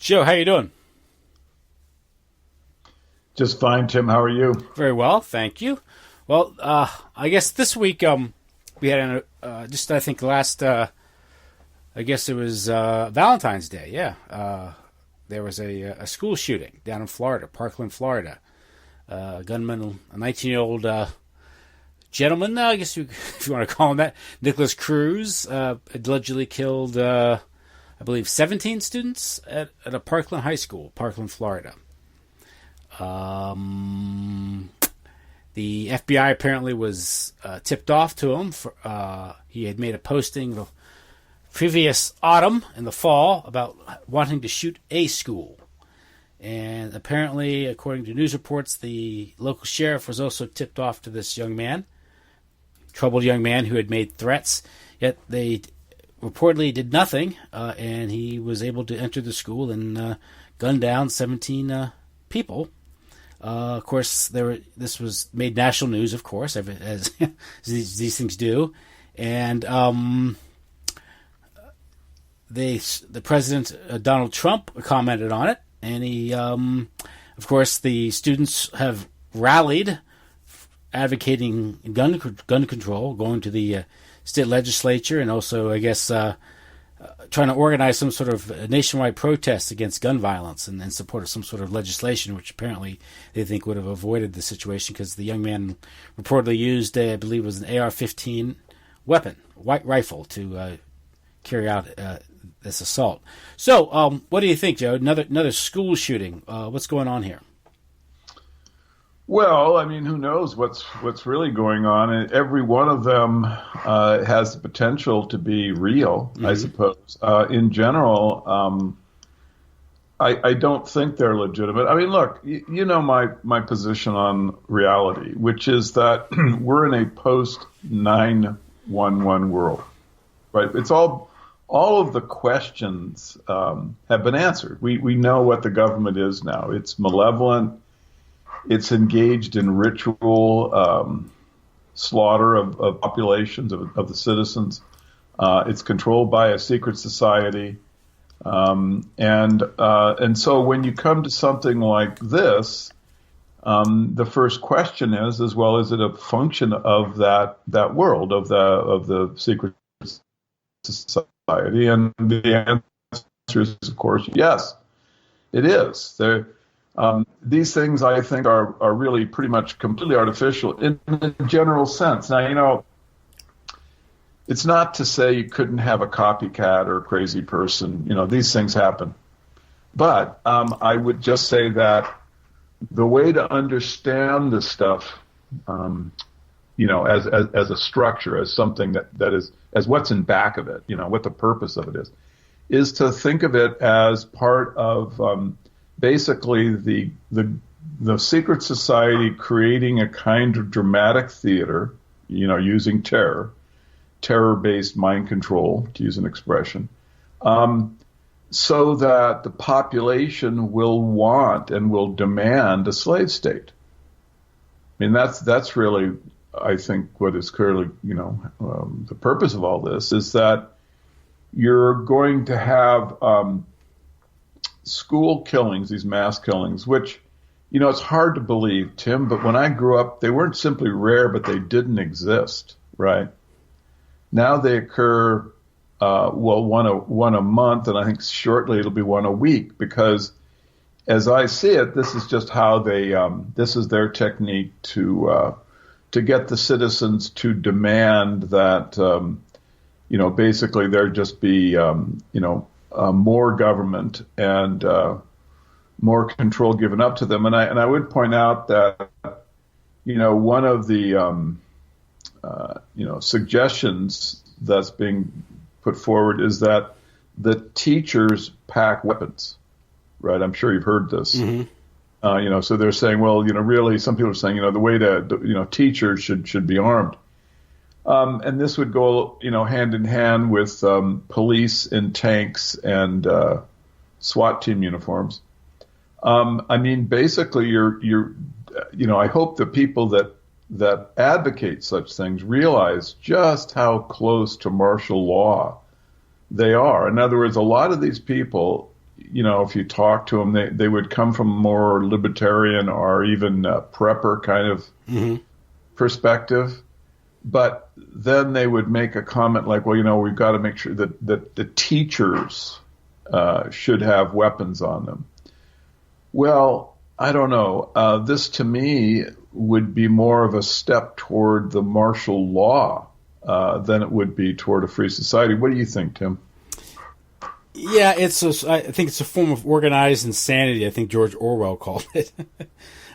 Joe, how you doing? Just fine, Tim. How are you? Very well, thank you. Well, I guess this week we had just I think last I guess it was Valentine's Day. Yeah, there was a school shooting down in Florida, Parkland, Florida. A gunman, a 19-year-old gentleman, I guess if you want to call him that, Nicholas Cruz, allegedly killed, I believe, 17 students at a Parkland high school, Parkland, Florida. The FBI apparently was tipped off to him. He had made a posting the previous autumn in the fall about wanting to shoot a school. And apparently, according to news reports, the local sheriff was also tipped off to this young man, troubled young man who had made threats. Yet they reportedly did nothing, and he was able to enter the school and gun down 17 people. Of course, this was made national news, of course, as these things do. And the president, Donald Trump, commented on it. And he, of course, the students have rallied, advocating gun control, going to the state legislature, and also, I guess, trying to organize some sort of nationwide protest against gun violence and in support of some sort of legislation, which apparently they think would have avoided the situation because the young man reportedly used, I believe it was an AR-15 weapon, white rifle, to carry out this assault. So, what do you think, Joe? Another school shooting. What's going on here? Well, I mean, who knows what's really going on? And every one of them has the potential to be real, I suppose. In general, I don't think they're legitimate. I mean, look, you know my position on reality, which is that we're in a post 9/11 world, right? It's all of the questions have been answered. We know what the government is now. It's malevolent. It's engaged in ritual slaughter of populations of the citizens. It's controlled by a secret society, and so when you come to something like this, the first question is well, is it a function of that world of the secret society? And the answer is, of course, yes, it is. These things, I think, are really pretty much completely artificial in the general sense. Now, you know, it's not to say you couldn't have a copycat or a crazy person. You know, these things happen. But I would just say that the way to understand this stuff, you know, as a structure, as something that is, as what's in back of it, you know, what the purpose of it is to think of it as part of basically the secret society creating a kind of dramatic theater, you know, using terror-based mind control, to use an expression, so that the population will want and will demand a slave state. I mean, that's really, I think, what is clearly, you know, the purpose of all this is that you're going to have school killings, these mass killings, which, you know, it's hard to believe, Tim, but when I grew up, they weren't simply rare, but they didn't exist, right? Now they occur, one a month, and I think shortly it'll be one a week, because as I see it, this is just how this is their technique to get the citizens to demand that, you know, basically there just be, you know, more government and more control given up to them. And I would point out that, you know, one of the, you know, suggestions that's being put forward is that the teachers pack weapons, right? I'm sure you've heard this. Mm-hmm. You know, so they're saying, well, you know, really, some people are saying, you know, the way to, you know, teachers should be armed. And this would go, you know, hand in hand with police in tanks and SWAT team uniforms. I mean, basically, you know, I hope the people that advocate such things realize just how close to martial law they are. In other words, a lot of these people, if you talk to them, they would come from a more libertarian or even prepper kind of perspective. But then they would make a comment like, well, we've got to make sure that the teachers should have weapons on them. Well, I don't know. This to me would be more of a step toward the martial law than it would be toward a free society. What do you think, Tim? Yeah, I think it's a form of organized insanity. I think George Orwell called it.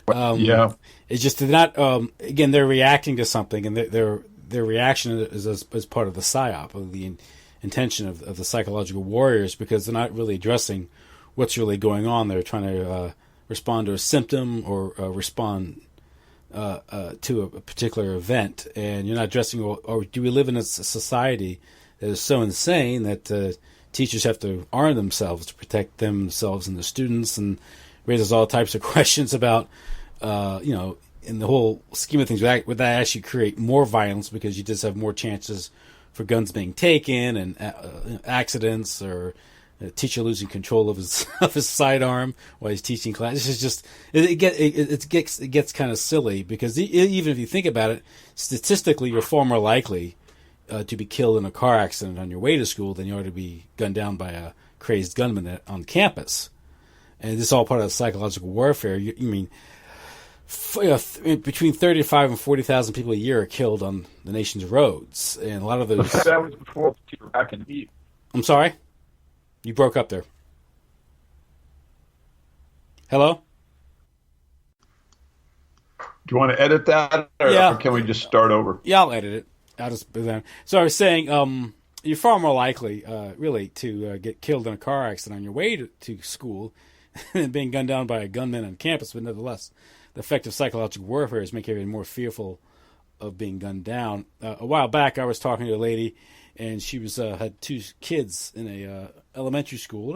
Yeah, it's just they're not. Again, they're reacting to something, and their reaction is as part of the psyop, of the intention of the psychological warriors, because they're not really addressing what's really going on. They're trying to respond to a symptom or respond to a particular event, and you're not addressing. Or do we live in a society that is so insane that teachers have to arm themselves to protect themselves and the students, and raises all types of questions about, in the whole scheme of things, would that actually create more violence because you just have more chances for guns being taken and accidents, or a teacher losing control of his sidearm while he's teaching class? This is just it gets kind of silly, because even if you think about it, statistically, you're far more likely to be killed in a car accident on your way to school than you are to be gunned down by a crazed gunman on campus. And this is all part of psychological warfare. Between 35 and 40,000 people a year are killed on the nation's roads, and a lot of those. That was before Iraq and Eve. I'm sorry, you broke up there. Hello. Do you want to edit that, or can we just start over? Yeah, I'll edit it. So I was saying, you're far more likely, really, to get killed in a car accident on your way to school than being gunned down by a gunman on campus. But nevertheless, the effect of psychological warfare is making everyone more fearful of being gunned down. A while back, I was talking to a lady, and she was had two kids in a elementary school,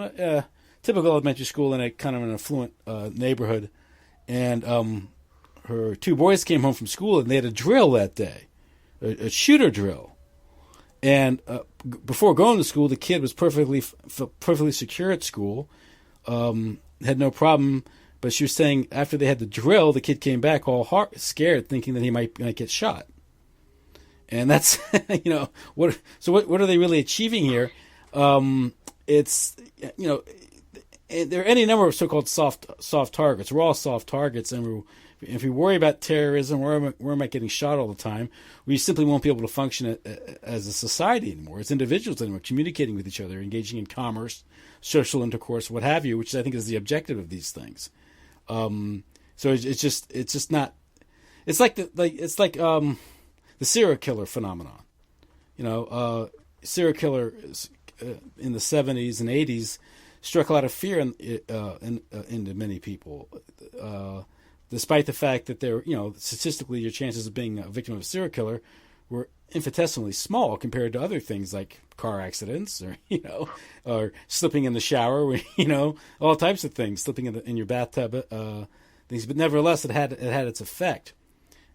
typical elementary school in a kind of an affluent neighborhood, and her two boys came home from school, and they had a drill that day. A shooter drill, and before going to school, the kid was perfectly secure at school, had no problem. But she was saying after they had the drill, the kid came back all scared, thinking that he might get shot. And that's what. So what are they really achieving here? It's there are any number of so-called soft targets. We're all soft targets, and if we worry about terrorism, where am I getting shot all the time? We simply won't be able to function as a society anymore, as individuals anymore, communicating with each other, engaging in commerce, social intercourse, what have you, which I think is the objective of these things. So it's just not. It's like the serial killer phenomenon. Serial killers in the 70s and 80s struck a lot of fear into many people. Despite the fact that statistically your chances of being a victim of a serial killer were infinitesimally small compared to other things like car accidents or slipping in the shower, all types of things, slipping in your bathtub, things. But nevertheless, it had its effect.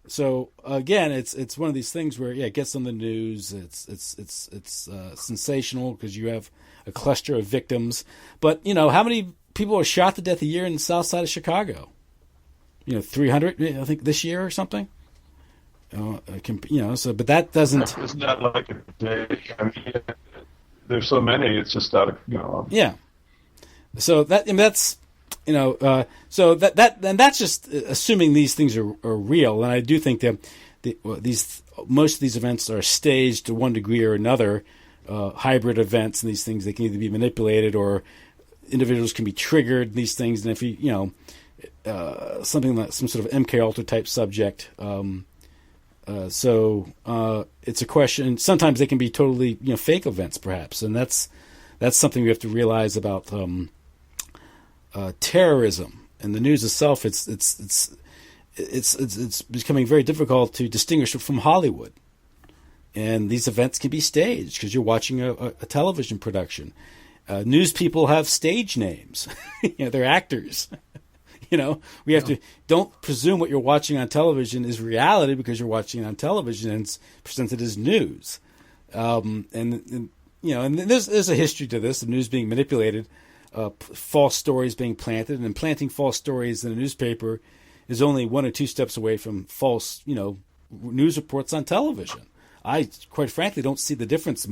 So again, it's one of these things where it gets on the news. It's sensational because you have a cluster of victims. But how many people are shot to death a year in the south side of Chicago? 300, I think, this year or something. But that doesn't. Isn't that like a day? I mean, there's so many. It's just out of Yeah. So that's so that's just assuming these things are real, and I do think that most of these events are staged to one degree or another, hybrid events, and these things, they can either be manipulated or individuals can be triggered. These things, and if something like some sort of MK Ultra type subject. So it's a question. Sometimes they can be totally fake events, perhaps, and that's something we have to realize about terrorism and the news itself. It's becoming very difficult to distinguish it from Hollywood, and these events can be staged because you're watching a television production. News people have stage names. They're actors. We have to don't presume what you're watching on television is reality because you're watching it on television and it's presented as news. And there's a history to this, the news being manipulated. false stories being planted, and planting false stories in a newspaper is only 1 or 2 steps away from false, news reports on television. I, quite frankly, don't see the difference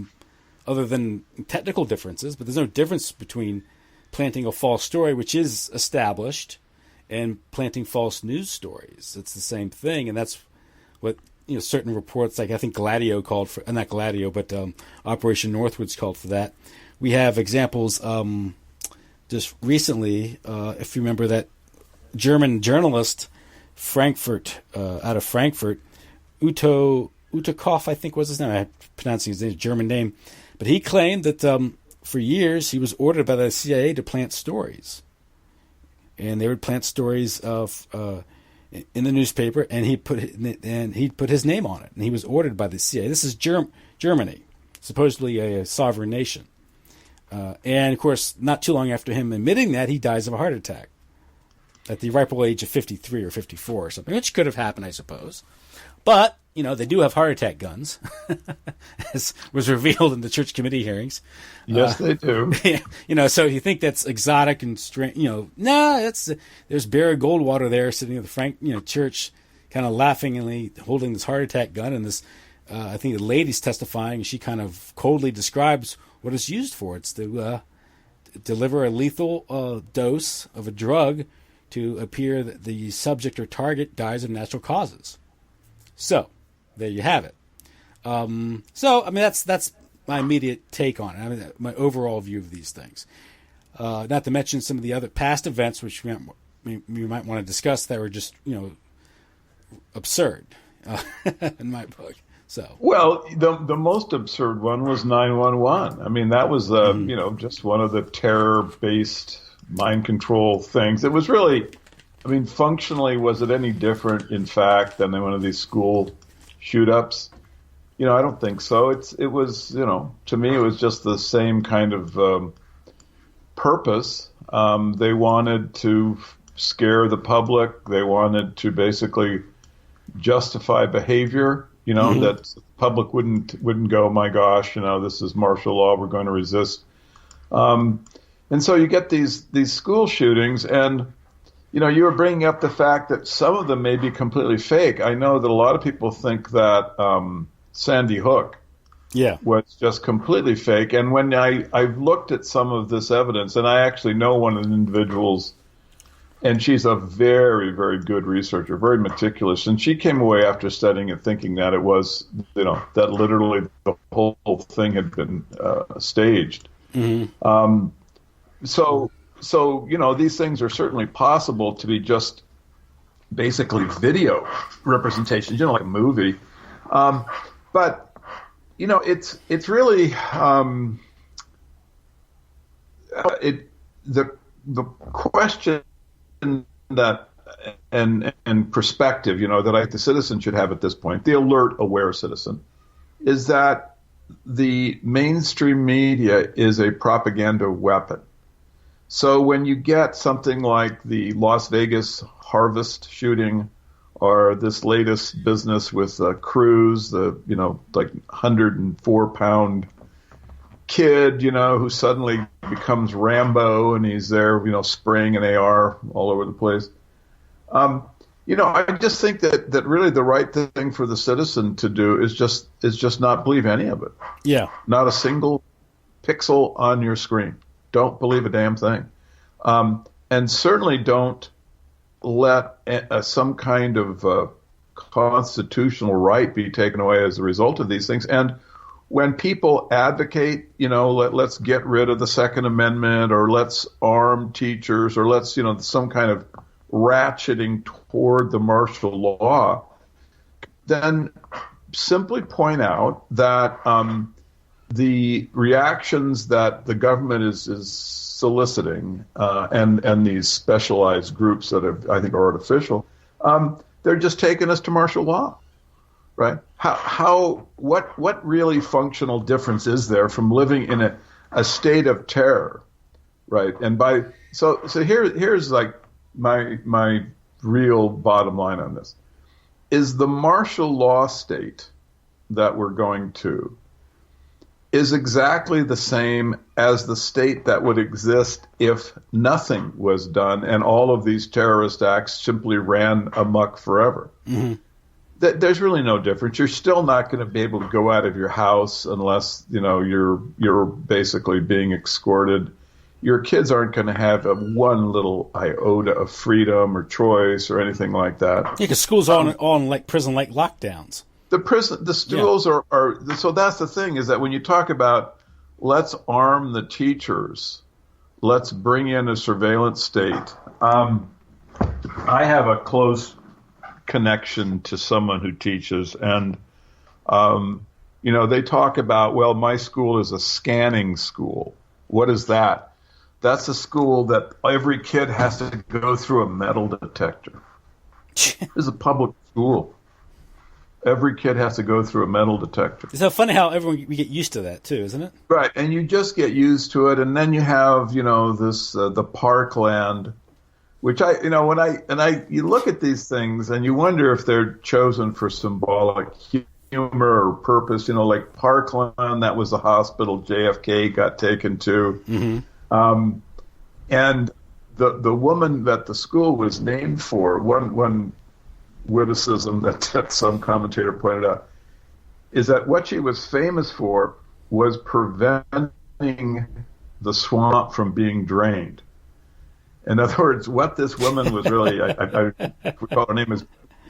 other than technical differences, but there's no difference between planting a false story, which is established, and planting false news stories. It's the same thing, and that's what certain reports, like I think Gladio called for, not Gladio, but Operation Northwoods called for that. We have examples just recently, if you remember that German journalist out of Frankfurt, Utakov, I think was his name. I'm pronouncing his name, German name, but he claimed that for years he was ordered by the CIA to plant stories, and they would plant stories of in the newspaper, and he'd put his name on it, and he was ordered by the CIA. This is Germany, supposedly a sovereign nation, and of course, not too long after him admitting that, he dies of a heart attack at the ripe old age of 53 or 54 or something, which could have happened, I suppose. But they do have heart attack guns, as was revealed in the church committee hearings. Yes, they do. So you think that's exotic and strange. There's Barry Goldwater there sitting at the church, kind of laughingly holding this heart attack gun, and this, I think the lady's testifying. She kind of coldly describes what it's used for. It's to deliver a lethal dose of a drug to appear that the subject or target dies of natural causes. So, there you have it. That's my immediate take on it. I mean, my overall view of these things. Not to mention some of the other past events, which we might want to discuss, that were just, absurd in my book. So, well, the most absurd one was 911. I mean, that was just one of the terror-based mind control things. It was really, functionally, was it any different, in fact, than one of these school shoot-ups? I don't think so. It was, to me, it was just the same kind of purpose. They wanted to scare the public. They wanted to basically justify behavior, that the public wouldn't go, my gosh, this is martial law, we're going to resist. And so you get these school shootings, and you were bringing up the fact that some of them may be completely fake. I know that a lot of people think that Sandy Hook was just completely fake. And when I've looked at some of this evidence, and I actually know one of the individuals, and she's a very, very good researcher, very meticulous, and she came away after studying it thinking that it was, that literally the whole thing had been staged. Mm-hmm. So these things are certainly possible to be just basically video representations, like a movie. But it's really the question that and perspective, that the citizen should have at this point, the alert, aware citizen, is that the mainstream media is a propaganda weapon. So when you get something like the Las Vegas Harvest shooting, or this latest business with Cruz, the 104-pound kid, who suddenly becomes Rambo, and he's there, spraying an AR all over the place. I just think that really the right thing for the citizen to do is just not believe any of it. Yeah. Not a single pixel on your screen. Don't believe a damn thing. And certainly don't let some kind of constitutional right be taken away as a result of these things. And when people advocate, let's get rid of the Second Amendment, or let's arm teachers, or let's, some kind of ratcheting toward the martial law, then simply point out that the reactions that the government is soliciting, and these specialized groups that I think are artificial, they're just taking us to martial law, right? What really functional difference is there from living in a state of terror, right? And so here's like my real bottom line on this: is the martial law state that we're going to is exactly the same as the state that would exist if nothing was done and all of these terrorist acts simply ran amok forever. Mm-hmm. There's really no difference. You're still not going to be able to go out of your house unless, you're basically being escorted. Your kids aren't going to have one little iota of freedom or choice or anything like that. Yeah, because schools are on like prison-like lockdowns. The schools are. So that's the thing, is that when you talk about let's arm the teachers, let's bring in a surveillance state. I have a close connection to someone who teaches, and they talk about, well, my school is a scanning school. What is that? That's a school that every kid has to go through a metal detector. This is a public school. Every kid has to go through a metal detector. It's so funny how we get used to that too, isn't it? Right, and you just get used to it, and then you have this the parkland, which you look at these things and you wonder if they're chosen for symbolic humor or purpose. Like Parkland, that was the hospital JFK got taken to. Mm-hmm. And the woman that the school was named for, one witticism that some commentator pointed out, is that what she was famous for was preventing the swamp from being drained. In other words, what this woman was really, I recall her name is,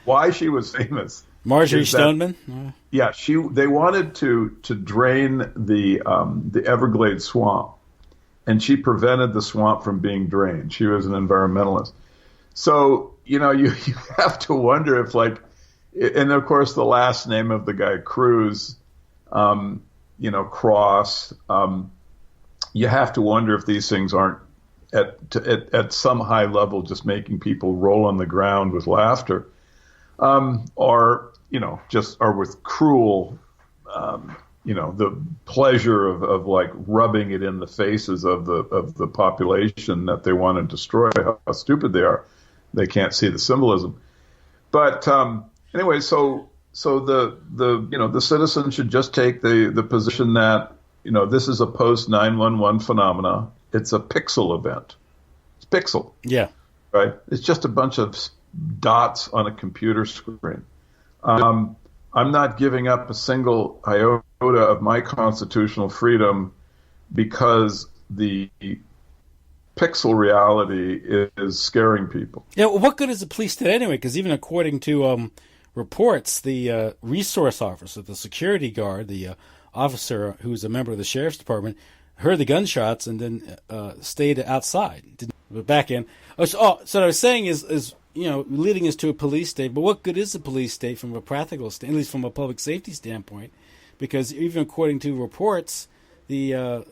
why she was famous. Marjorie Stoneman? Yeah, they wanted to drain the Everglades swamp, and she prevented the swamp from being drained. She was an environmentalist. So, you have to wonder if, and of course the last name of the guy, Cruz, Cross, you have to wonder if these things aren't at some high level just making people roll on the ground with laughter, or with cruel, the pleasure of rubbing it in the faces of the population that they want to destroy, how stupid they are. They can't see the symbolism. But anyway, so the citizen should just take the position that, this is a post 9/11 phenomena. It's a pixel event. It's pixel. Yeah. Right? It's just a bunch of dots on a computer screen. I'm not giving up a single iota of my constitutional freedom because the pixel reality is scaring people. Yeah, well, what good is the police state anyway? Because even according to reports, the resource officer, the security guard, the officer who's a member of the sheriff's department, heard the gunshots and then stayed outside, didn't back in. So what I was saying is leading us to a police state. But what good is the police state from a practical at least from a public safety standpoint? Because even according to reports, the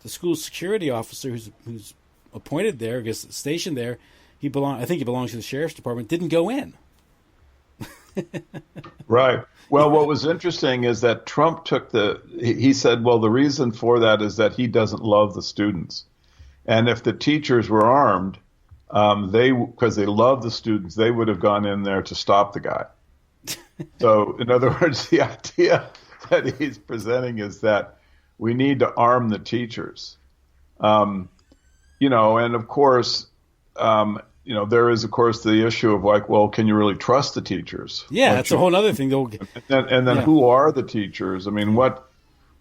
school security officer who's appointed there, I guess stationed there, I think he belongs to the sheriff's department, didn't go in. Right. Well, what was interesting is that Trump he said, well, the reason for that is that he doesn't love the students. And if the teachers were armed, because they love the students, they would have gone in there to stop the guy. So, in other words, the idea that he's presenting is that we need to arm the teachers. And of course, there is, of course, the issue of well, can you really trust the teachers? Yeah, that's a whole other thing. And then who are the teachers? I mean, what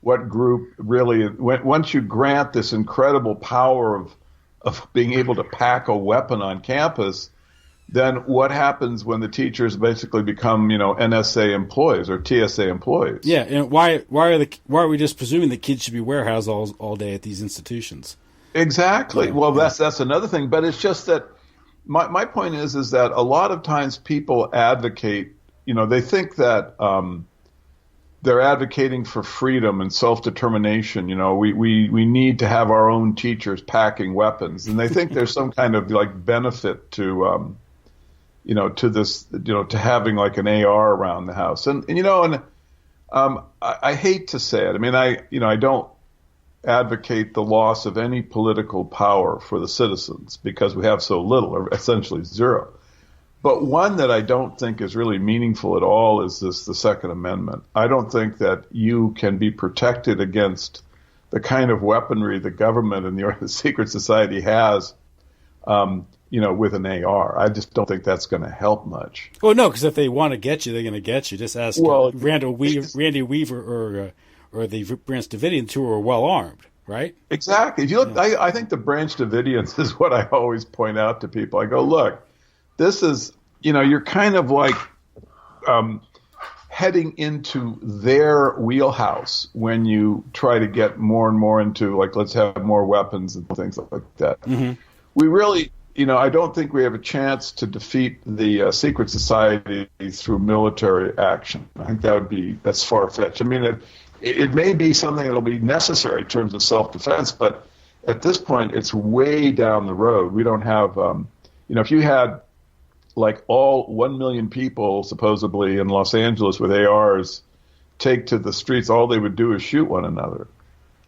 group really? Once you grant this incredible power of being able to pack a weapon on campus, then what happens when the teachers basically become, NSA employees or TSA employees? Yeah, and why are we just presuming that kids should be warehoused all day at these institutions? Exactly. Yeah. Well, that's another thing. But it's just that my point is that a lot of times people advocate, they think that they're advocating for freedom and self-determination. We need to have our own teachers packing weapons, and they think there's some kind of benefit to to this, to having an AR around the house. And I hate to say it. I mean, I don't advocate the loss of any political power for the citizens because we have so little, or essentially zero. But one that I don't think is really meaningful at all is the Second Amendment. I don't think that you can be protected against the kind of weaponry the government and the secret society has, with an AR. I just don't think that's going to help much. Well, no, because if they want to get you, they're going to get you. Just ask Randy Weaver or the Branch Davidians, who are well armed, right? Exactly. If you look, I think the Branch Davidians is what I always point out to people. I go, look, this is, you're kind of like heading into their wheelhouse when you try to get more and more into, like, let's have more weapons and things like that. Mm-hmm. We really, I don't think we have a chance to defeat the secret society through military action. I think that's far-fetched. I mean, it may be something that'll be necessary in terms of self-defense, but at this point, it's way down the road. We don't have, if you had like all 1 million people supposedly in Los Angeles with ARs take to the streets, all they would do is shoot one another.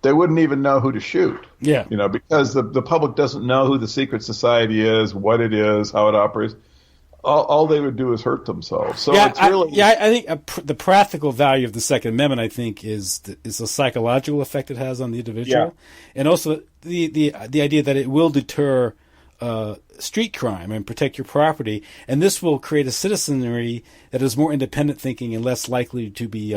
They wouldn't even know who to shoot. Yeah. Because the public doesn't know who the secret society is, what it is, how it operates. All they would do is hurt themselves. So it's really... I think the practical value of the Second Amendment, I think, is the psychological effect it has on the individual. Yeah. And also the idea that it will deter street crime and protect your property. And this will create a citizenry that is more independent thinking and less likely to be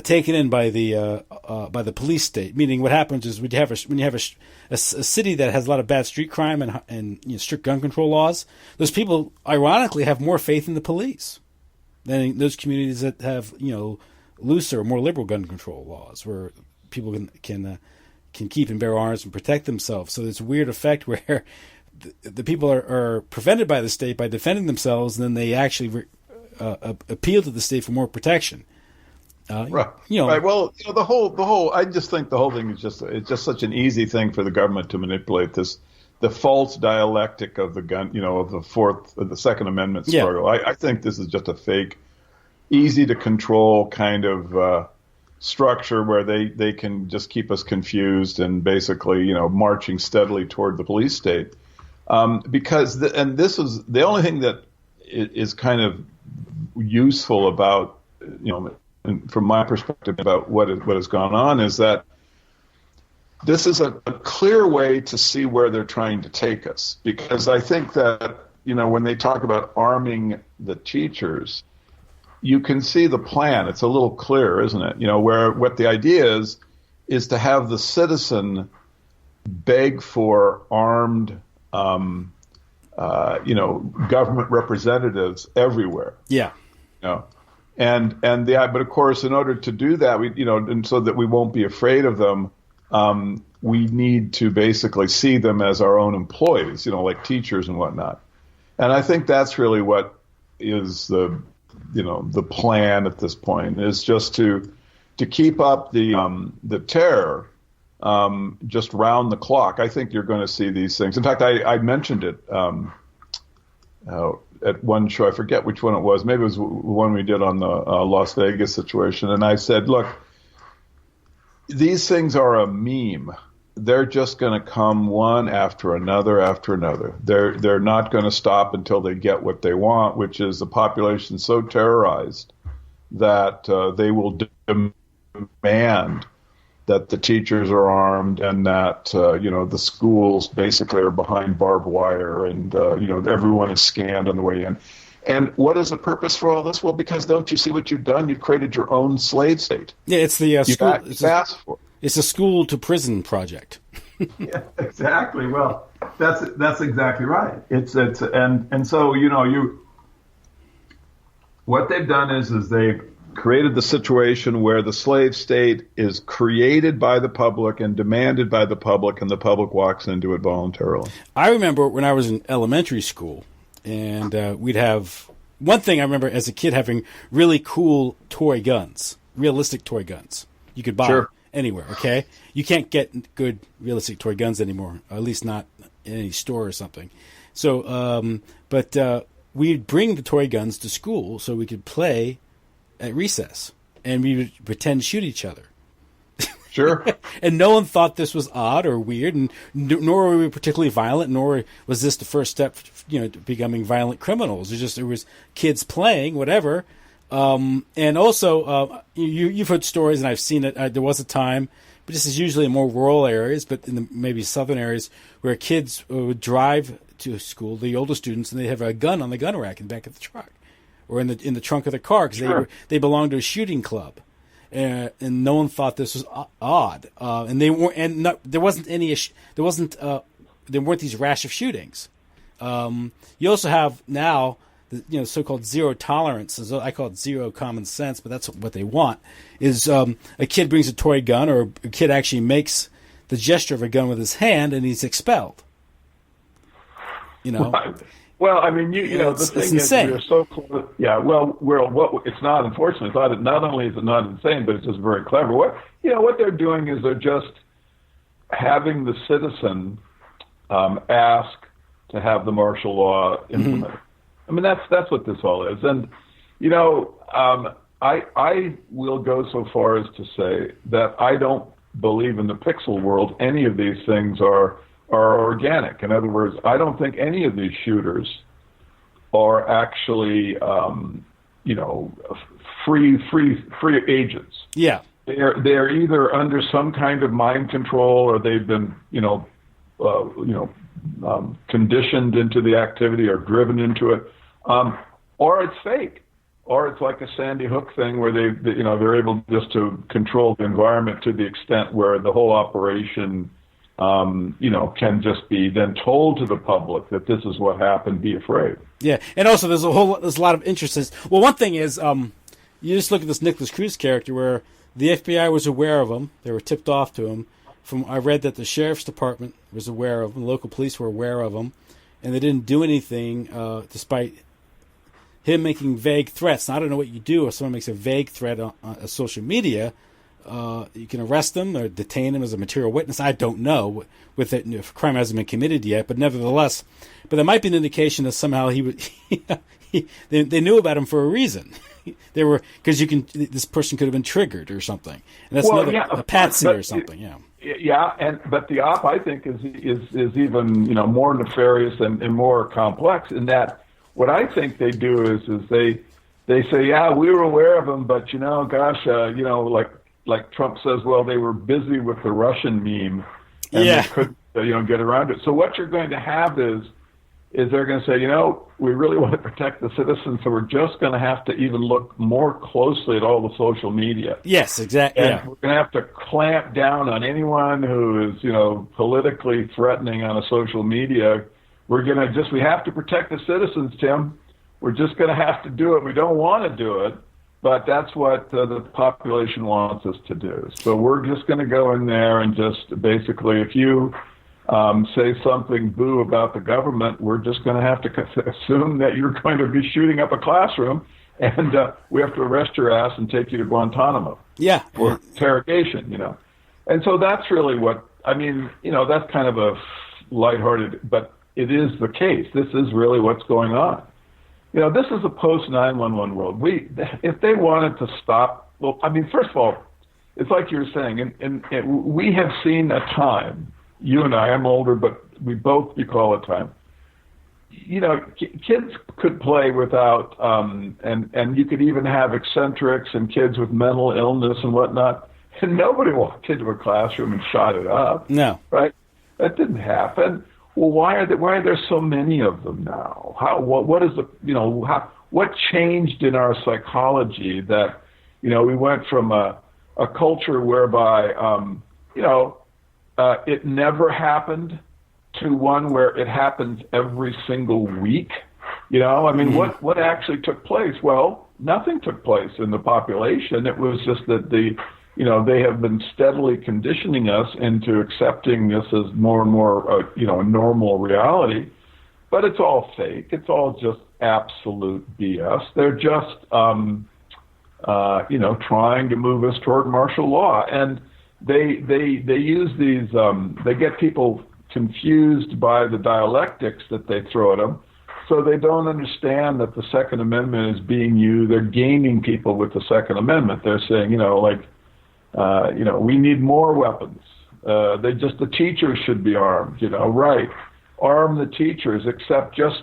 taken in by the police state. Meaning, what happens is when you have a city that has a lot of bad street crime and strict gun control laws, those people ironically have more faith in the police than those communities that have looser, more liberal gun control laws, where people can keep and bear arms and protect themselves. So there's a weird effect where the people are prevented by the state by defending themselves, and then they actually appeal to the state for more protection. Right. Right. Well, the whole. I just think the whole thing is it's just such an easy thing for the government to manipulate the false dialectic of the gun, of the Second Amendment struggle. Yeah. I think this is just a fake, easy to control kind of structure where they can just keep us confused and basically, marching steadily toward the police state. Because this is the only thing that is kind of useful about, and from my perspective about what has gone on, is that this is a clear way to see where they're trying to take us. Because I think that, when they talk about arming the teachers, you can see the plan. It's a little clear, isn't it? Where what the idea is to have the citizen beg for armed, government representatives everywhere. Yeah. But of course, in order to do that, and so that we won't be afraid of them, we need to basically see them as our own employees, like teachers and whatnot. And I think that's really what is the plan at this point, is just to keep up the terror, just round the clock. I think you're going to see these things. In fact, I mentioned it, at one show. I forget which one it was. Maybe it was one we did on the Las Vegas situation. And I said, look, these things are a meme. They're just going to come one after another after another. They're not going to stop until they get what they want, which is a population so terrorized that they will demand that the teachers are armed and that, the schools basically are behind barbed wire and, everyone is scanned on the way in. And what is the purpose for all this? Well, because don't you see what you've done? You've created your own slave state. Yeah, it's the school. It's a school to prison project. Yeah, exactly. Well, that's exactly right. So, what they've done is they've created the situation where the slave state is created by the public and demanded by the public, and the public walks into it voluntarily. I remember when I was in elementary school, and we'd have one thing. I remember as a kid having really cool toy guns, realistic toy guns. You could buy anywhere. Okay, you can't get good realistic toy guns anymore, at least not in any store or something. So, but we'd bring the toy guns to school so we could play at recess, and we would pretend to shoot each other. Sure. And no one thought this was odd or weird, and nor were we particularly violent, nor was this the first step, to becoming violent criminals. There was kids playing, whatever. And also, you've heard stories, and I've seen it. There was a time but this is usually in more rural areas, but in the maybe southern areas where kids would drive to school, the older students, and they have a gun on the gun rack in the back of the truck, or in the trunk of the car because they belonged to a shooting club, and no one thought this was odd, and they weren't, and not, there weren't these rash of shootings. You also have now the so-called zero tolerance. I call it zero common sense, but that's what they want. Is a kid brings a toy gun, or a kid actually makes the gesture of a gun with his hand, and he's expelled. Right. Well, I mean, the thing is, we're so close. Yeah, well, it's not. Unfortunately, it's not only is it not insane, but it's just very clever. What they're doing is they're just having the citizen ask to have the martial law implemented. Mm-hmm. I mean, that's what this all is. And I will go so far as to say that I don't believe in the pixel world any of these things are organic. In other words, I don't think any of these shooters are actually, free agents. Yeah, they're either under some kind of mind control, or they've been, conditioned into the activity or driven into it, or it's fake, or it's like a Sandy Hook thing where they're able just to control the environment to the extent where the whole operation can just be then told to the public that this is what happened, be afraid. Yeah, and also there's a lot of interests. Well, one thing is, you just look at this Nicholas Cruz character where the FBI was aware of him. They were tipped off to him. I read that the sheriff's department was aware of him, the local police were aware of him, and they didn't do anything despite him making vague threats. Now, I don't know what you do if someone makes a vague threat on social media. You can arrest them or detain them as a material witness. I don't know if a crime hasn't been committed yet, but nevertheless, there might be an indication that somehow they knew about him for a reason. They were because this person could have been triggered or something, and that's a patsy or something. Yeah. Yeah, but the op I think is even more nefarious and more complex in that what I think they do is they say, yeah, we were aware of him, but like Trump says, well, they were busy with the Russian meme and they couldn't get around it. So what you're going to have is they're going to say, we really want to protect the citizens, so we're just going to have to even look more closely at all the social media. Yes, exactly. And we're going to have to clamp down on anyone who is, politically threatening on a social media. We have to protect the citizens, Tim. We're just going to have to do it. We don't want to do it, but that's what the population wants us to do. So we're just going to go in there and just basically, if you say something boo about the government, we're just going to have to assume that you're going to be shooting up a classroom, and we have to arrest your ass and take you to Guantanamo. Yeah. For interrogation, And so that's really what, that's kind of a lighthearted, but it is the case. This is really what's going on. This is a post-9/11 world. If they wanted to stop, first of all, it's like you were saying, and we have seen a time, you and I'm older, but we both recall a time. Kids could play without, and you could even have eccentrics and kids with mental illness and whatnot, and nobody walked into a classroom and shot it up. No. Right? That didn't happen. Well, why are there so many of them now? What changed in our psychology that, we went from a culture whereby, it never happened to one where it happens every single week? What actually took place? Well, nothing took place in the population. It was just that they have been steadily conditioning us into accepting this as more and more, a normal reality. But it's all fake. It's all just absolute BS. They're just, trying to move us toward martial law. And they use these, they get people confused by the dialectics that they throw at them. So they don't understand that the Second Amendment is being used. They're gaming people with the Second Amendment. They're saying, we need more weapons. The teachers should be armed, right. Arm the teachers, except just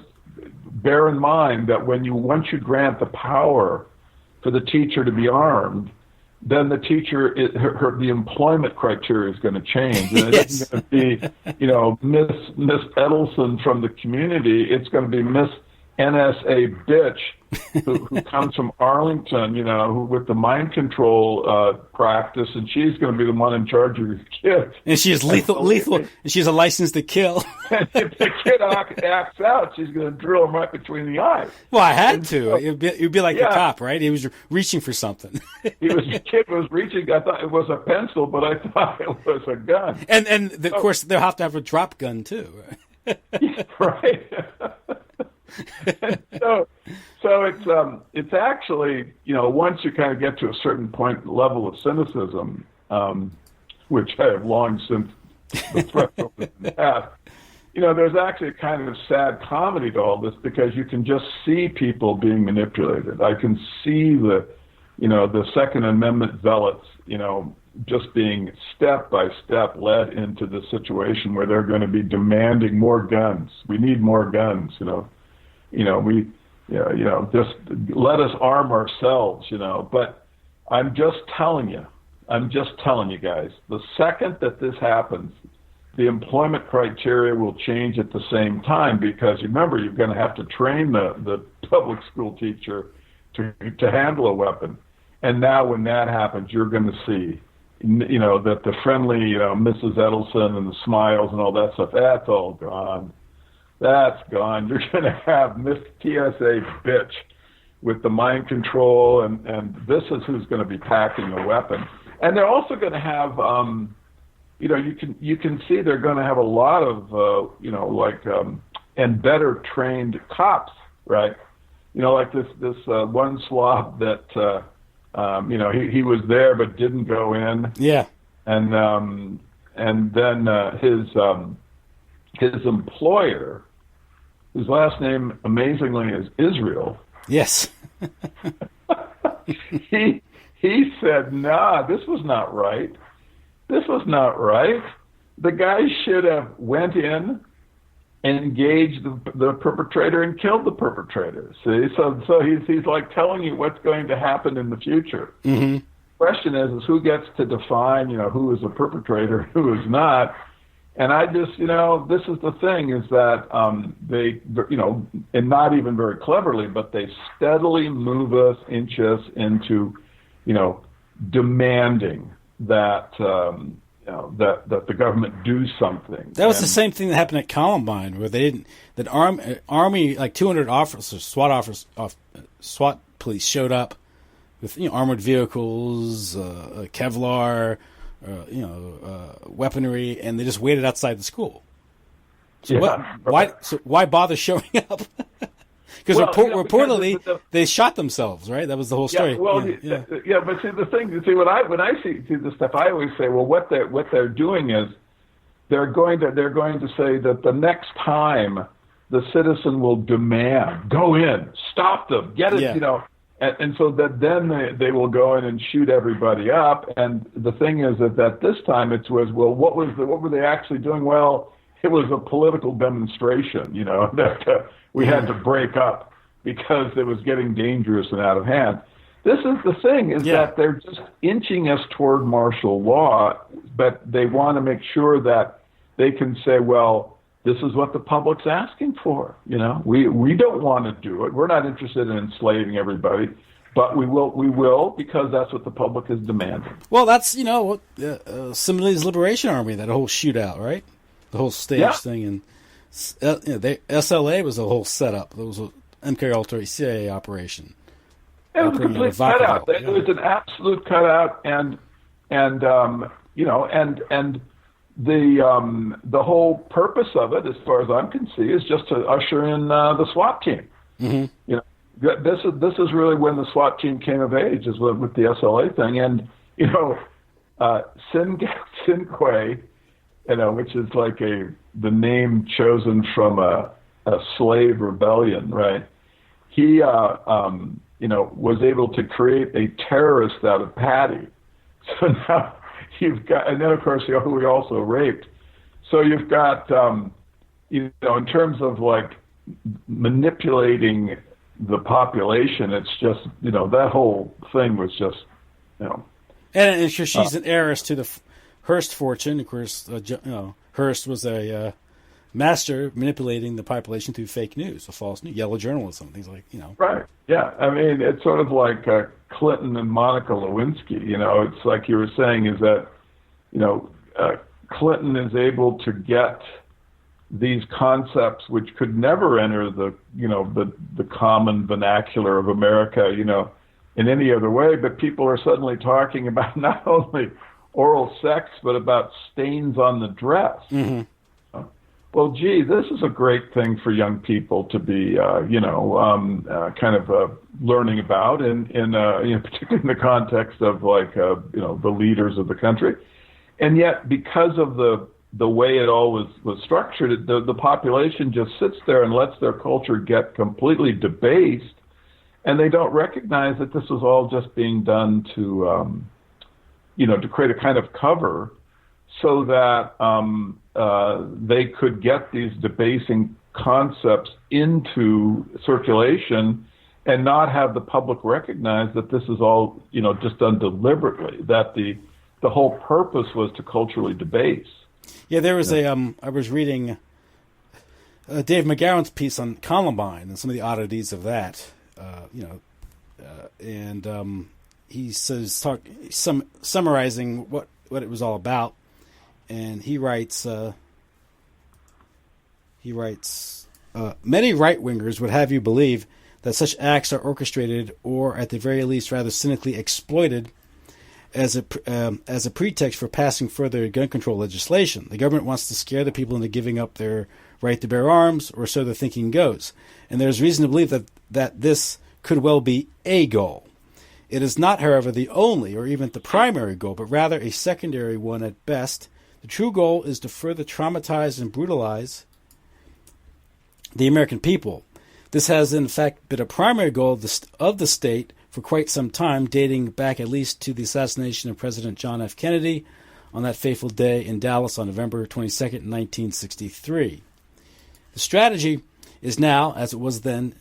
bear in mind that once you grant the power for the teacher to be armed, then the teacher, the employment criteria is going to change. And it isn't going to be, Miss Edelson from the community. It's going to be Miss NSA bitch who comes from Arlington, who with the mind control practice, and she's going to be the one in charge of your kids. And she is lethal, and she's a license to kill. And if the kid acts out, she's going to drill him right between the eyes. Well, I had to. So, it'd be like the cop, right? He was reaching for something. The kid was reaching. I thought it was a pencil, but I thought it was a gun. And of course, they'll have to have a drop gun too. Right. So it's actually, once you kind of get to a certain level of cynicism, which I have long since the threshold has passed, there's actually a kind of sad comedy to all this, because you can just see people being manipulated. I can see the Second Amendment zealots, just being step by step led into the situation where they're going to be demanding more guns. We need more guns, just let us arm ourselves, But I'm just telling you guys, the second that this happens, the employment criteria will change at the same time, because remember, you're going to have to train the public school teacher to handle a weapon. And now when that happens, you're going to see, that the friendly, Mrs. Edelson and the smiles and all that stuff, that's all gone. That's gone. You're going to have Miss TSA bitch with the mind control, and this is who's going to be packing the weapon. And they're also going to have, you can see they're going to have a lot of, and better trained cops, right? Like this one slob that, he was there but didn't go in. Yeah. And then his employer, whose last name, amazingly, is Israel. Yes. He said, nah, this was not right. This was not right. The guy should have went in, engaged the perpetrator, and killed the perpetrator. See, so he's like telling you what's going to happen in the future. Mm-hmm. The question is who gets to define, who is a perpetrator, who is not. And I just, this is the thing, is that they, and not even very cleverly, but they steadily move us, inch us into, demanding that, that the government do something. That was the same thing that happened at Columbine, where they didn't, that Army, like 200 officers, SWAT police showed up with, armored vehicles, Kevlar, weaponry, and they just waited outside the school. So why bother showing up? Because reportedly they shot themselves, right? That was the whole story. But see the thing, when I see this stuff, I always say, well, what they're doing is they're going to say that the next time the citizen will demand, go in, stop them, get it, And so that then they will go in and shoot everybody up. And the thing is that this time it was, well, what were they actually doing? Well, it was a political demonstration, that we had to break up because it was getting dangerous and out of hand. This is the thing, is that they're just inching us toward martial law, but they want to make sure that they can say, well, this is what the public's asking for. We don't want to do it. We're not interested in enslaving everybody, but we will because that's what the public is demanding. Well, that's Somali's Liberation Army, that whole shootout, right? The whole stage thing, and SLA was a whole setup. It was an MK Ultra CIA operation. It was a complete cutout. It was an absolute cutout, and the whole purpose of it, as far as I can see, is just to usher in the SWAT team. Mm-hmm. This is really when the SWAT team came of age, is with the SLA thing, and Sinque, which is like the name chosen from a slave rebellion, right? He was able to create a terrorist out of Patty. So now you've got, and then of course who we also raped. So you've got, in terms of like manipulating the population, it's just, that whole thing was just, And sure, she's an heiress to the Hearst fortune. Of course, Hearst was a master manipulating the population through fake news, false news, yellow journalism, things like, Right. Yeah. I mean, it's sort of like Clinton and Monica Lewinsky. It's like you were saying is that, Clinton is able to get these concepts which could never enter the common vernacular of America, in any other way, but people are suddenly talking about not only oral sex, but about stains on the dress. Mm-hmm. Well, gee, this is a great thing for young people to be, learning about, and particularly in the context of the leaders of the country. And yet, because of the way it all was structured, the population just sits there and lets their culture get completely debased, and they don't recognize that this was all just being done to create a kind of cover so that they could get these debasing concepts into circulation and not have the public recognize that this is all, just done deliberately, that the whole purpose was to culturally debase. Yeah, there was I was reading Dave McGowan's piece on Columbine and some of the oddities of that, and he says, summarizing what it was all about. And he writes, many right-wingers would have you believe that such acts are orchestrated or, at the very least, rather cynically exploited as a pretext for passing further gun control legislation. The government wants to scare the people into giving up their right to bear arms, or so the thinking goes. And there's reason to believe that this could well be a goal. It is not, however, the only or even the primary goal, but rather a secondary one at best. The true goal is to further traumatize and brutalize the American people. This has, in fact, been a primary goal of the state for quite some time, dating back at least to the assassination of President John F. Kennedy on that fateful day in Dallas on November 22nd, 1963. The strategy is now, as it was then,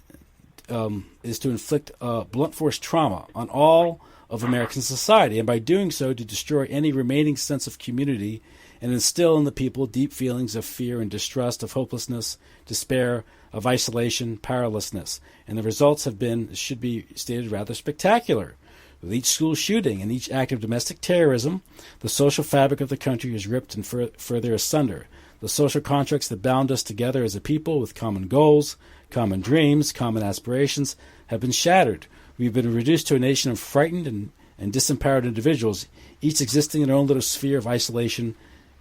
is to inflict blunt force trauma on all of American society, and by doing so to destroy any remaining sense of community and instill in the people deep feelings of fear and distrust, of hopelessness, despair, of isolation, powerlessness. And the results have been, should be stated, rather spectacular. With each school shooting and each act of domestic terrorism, the social fabric of the country is ripped and further asunder. The social contracts that bound us together as a people with common goals, common dreams, common aspirations have been shattered. We've been reduced to a nation of frightened and disempowered individuals, each existing in their own little sphere of isolation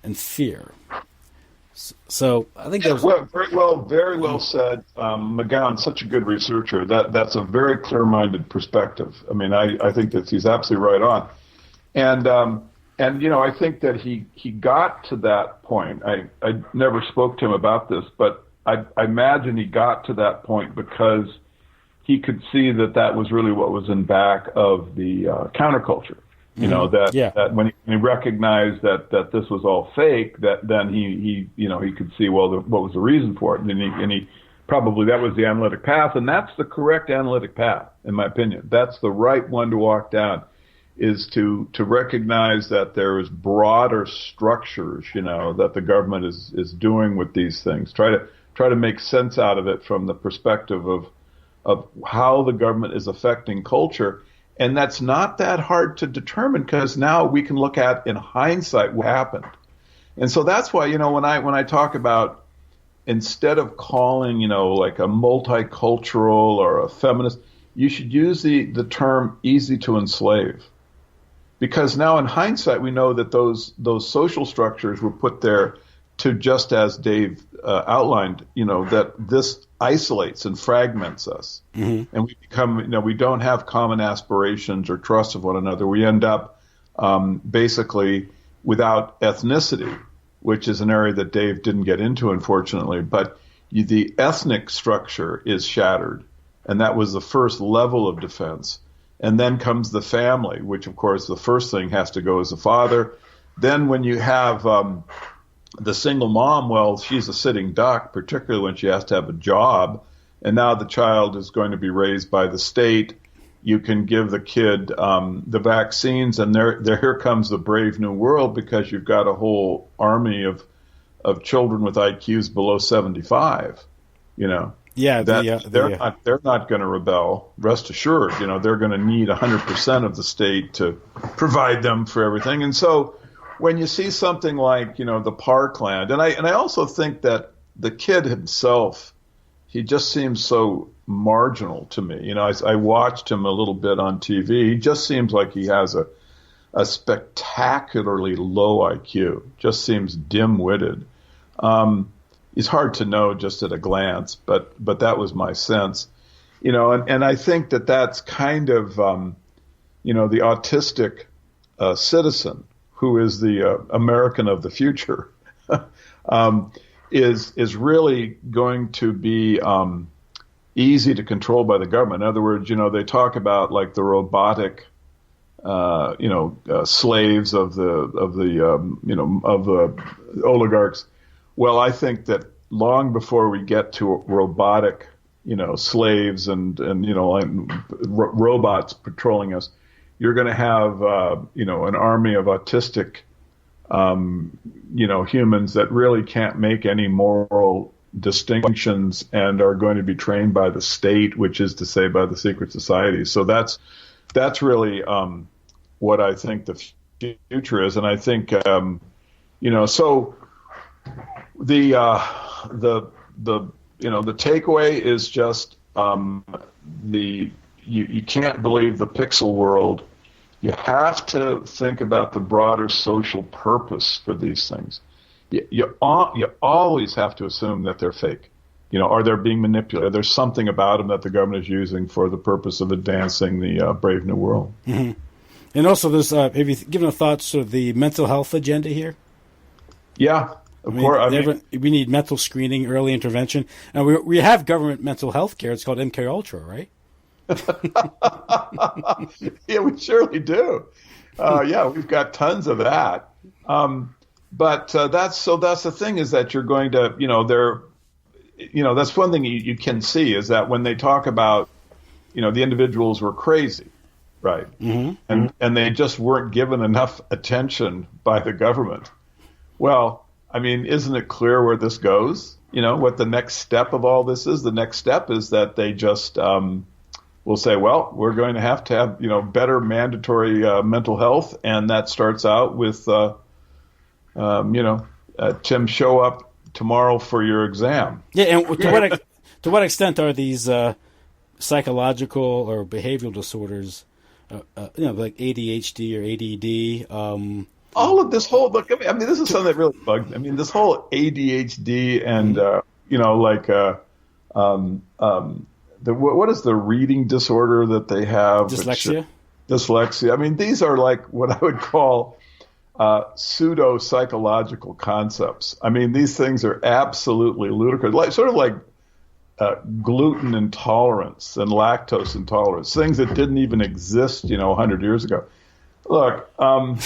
and fear. So I think that was very well said. McGowan's such a good researcher. That's a very clear-minded perspective. I mean, I think that he's absolutely right on. And I think that he got to that point. I never spoke to him about this, but I imagine he got to that point because he could see that was really what was in back of the counterculture. That when he recognized that this was all fake, that then he could see, well, what was the reason for it, and he probably, that was the analytic path, and that's the correct analytic path, in my opinion. That's the right one to walk down, is to recognize that there is broader structures, that the government is doing with these things. Try to make sense out of it from the perspective of how the government is affecting culture. And that's not that hard to determine, because now we can look at, in hindsight, what happened. And so that's why, when I talk about, instead of calling, like a multicultural or a feminist, you should use the term easy to enslave. Because now in hindsight, we know that those social structures were put there to, just as Dave outlined, that this isolates and fragments us. Mm-hmm. And we become, we don't have common aspirations or trust of one another. We end up basically without ethnicity, which is an area that Dave didn't get into, unfortunately. But the ethnic structure is shattered, and that was the first level of defense. And then comes the family, which, of course, the first thing has to go as a father. Then when you have the single mom, well, she's a sitting duck, particularly when she has to have a job. And now the child is going to be raised by the state. you can give the kid the vaccines, and here comes the brave new world, because you've got a whole army of children with IQs below 75. Yeah, they're not going to rebel. Rest assured, they're going to need 100% of the state to provide them for everything. And so when you see something like the Parkland, and I also think that the kid himself, he just seems so marginal to me. I watched him a little bit on TV. He just seems like he has a spectacularly low IQ. Just seems dim-witted. It's hard to know just at a glance, but that was my sense. And I think that's kind of the autistic citizen, who is the American of the future, is really going to be easy to control by the government. In other words, they talk about like the robotic, slaves of the oligarchs. Well, I think that long before we get to robotic, slaves and robots patrolling us, you're going to have, an army of autistic, humans that really can't make any moral distinctions and are going to be trained by the state, which is to say by the secret societies. So that's really what I think the future is. And I think, so the takeaway is just you can't believe the pixel world. You have to think about the broader social purpose for these things. You always have to assume that they're fake, or they're being manipulated. There's something about them that the government is using for the purpose of advancing the brave new world. Mm-hmm. And also, there's have you given a thought to the mental health agenda here? Yeah. Of course, we need mental screening, early intervention, and we have government mental health care. It's called MK Ultra, right? Yeah, we surely do. We've got tons of that. But that's the thing, is that you're going to, that's one thing you can see, is that when they talk about, the individuals were crazy, right? Mm-hmm. And they just weren't given enough attention by the government. Well, I mean, isn't it clear where this goes? What the next step of all this is? The next step is that they just will say, well, we're going to have, better mandatory mental health. And that starts out with, Tim, show up tomorrow for your exam. Yeah, and to what extent are these psychological or behavioral disorders, like ADHD or ADD? All of this whole look. I mean, this is something that really bugged me. I mean, this whole ADHD and what is the reading disorder that they have? Dyslexia. Dyslexia. I mean, these are like what I would call pseudo psychological concepts. I mean, these things are absolutely ludicrous. Sort of like gluten intolerance and lactose intolerance, things that didn't even exist, 100 years ago. Look, well,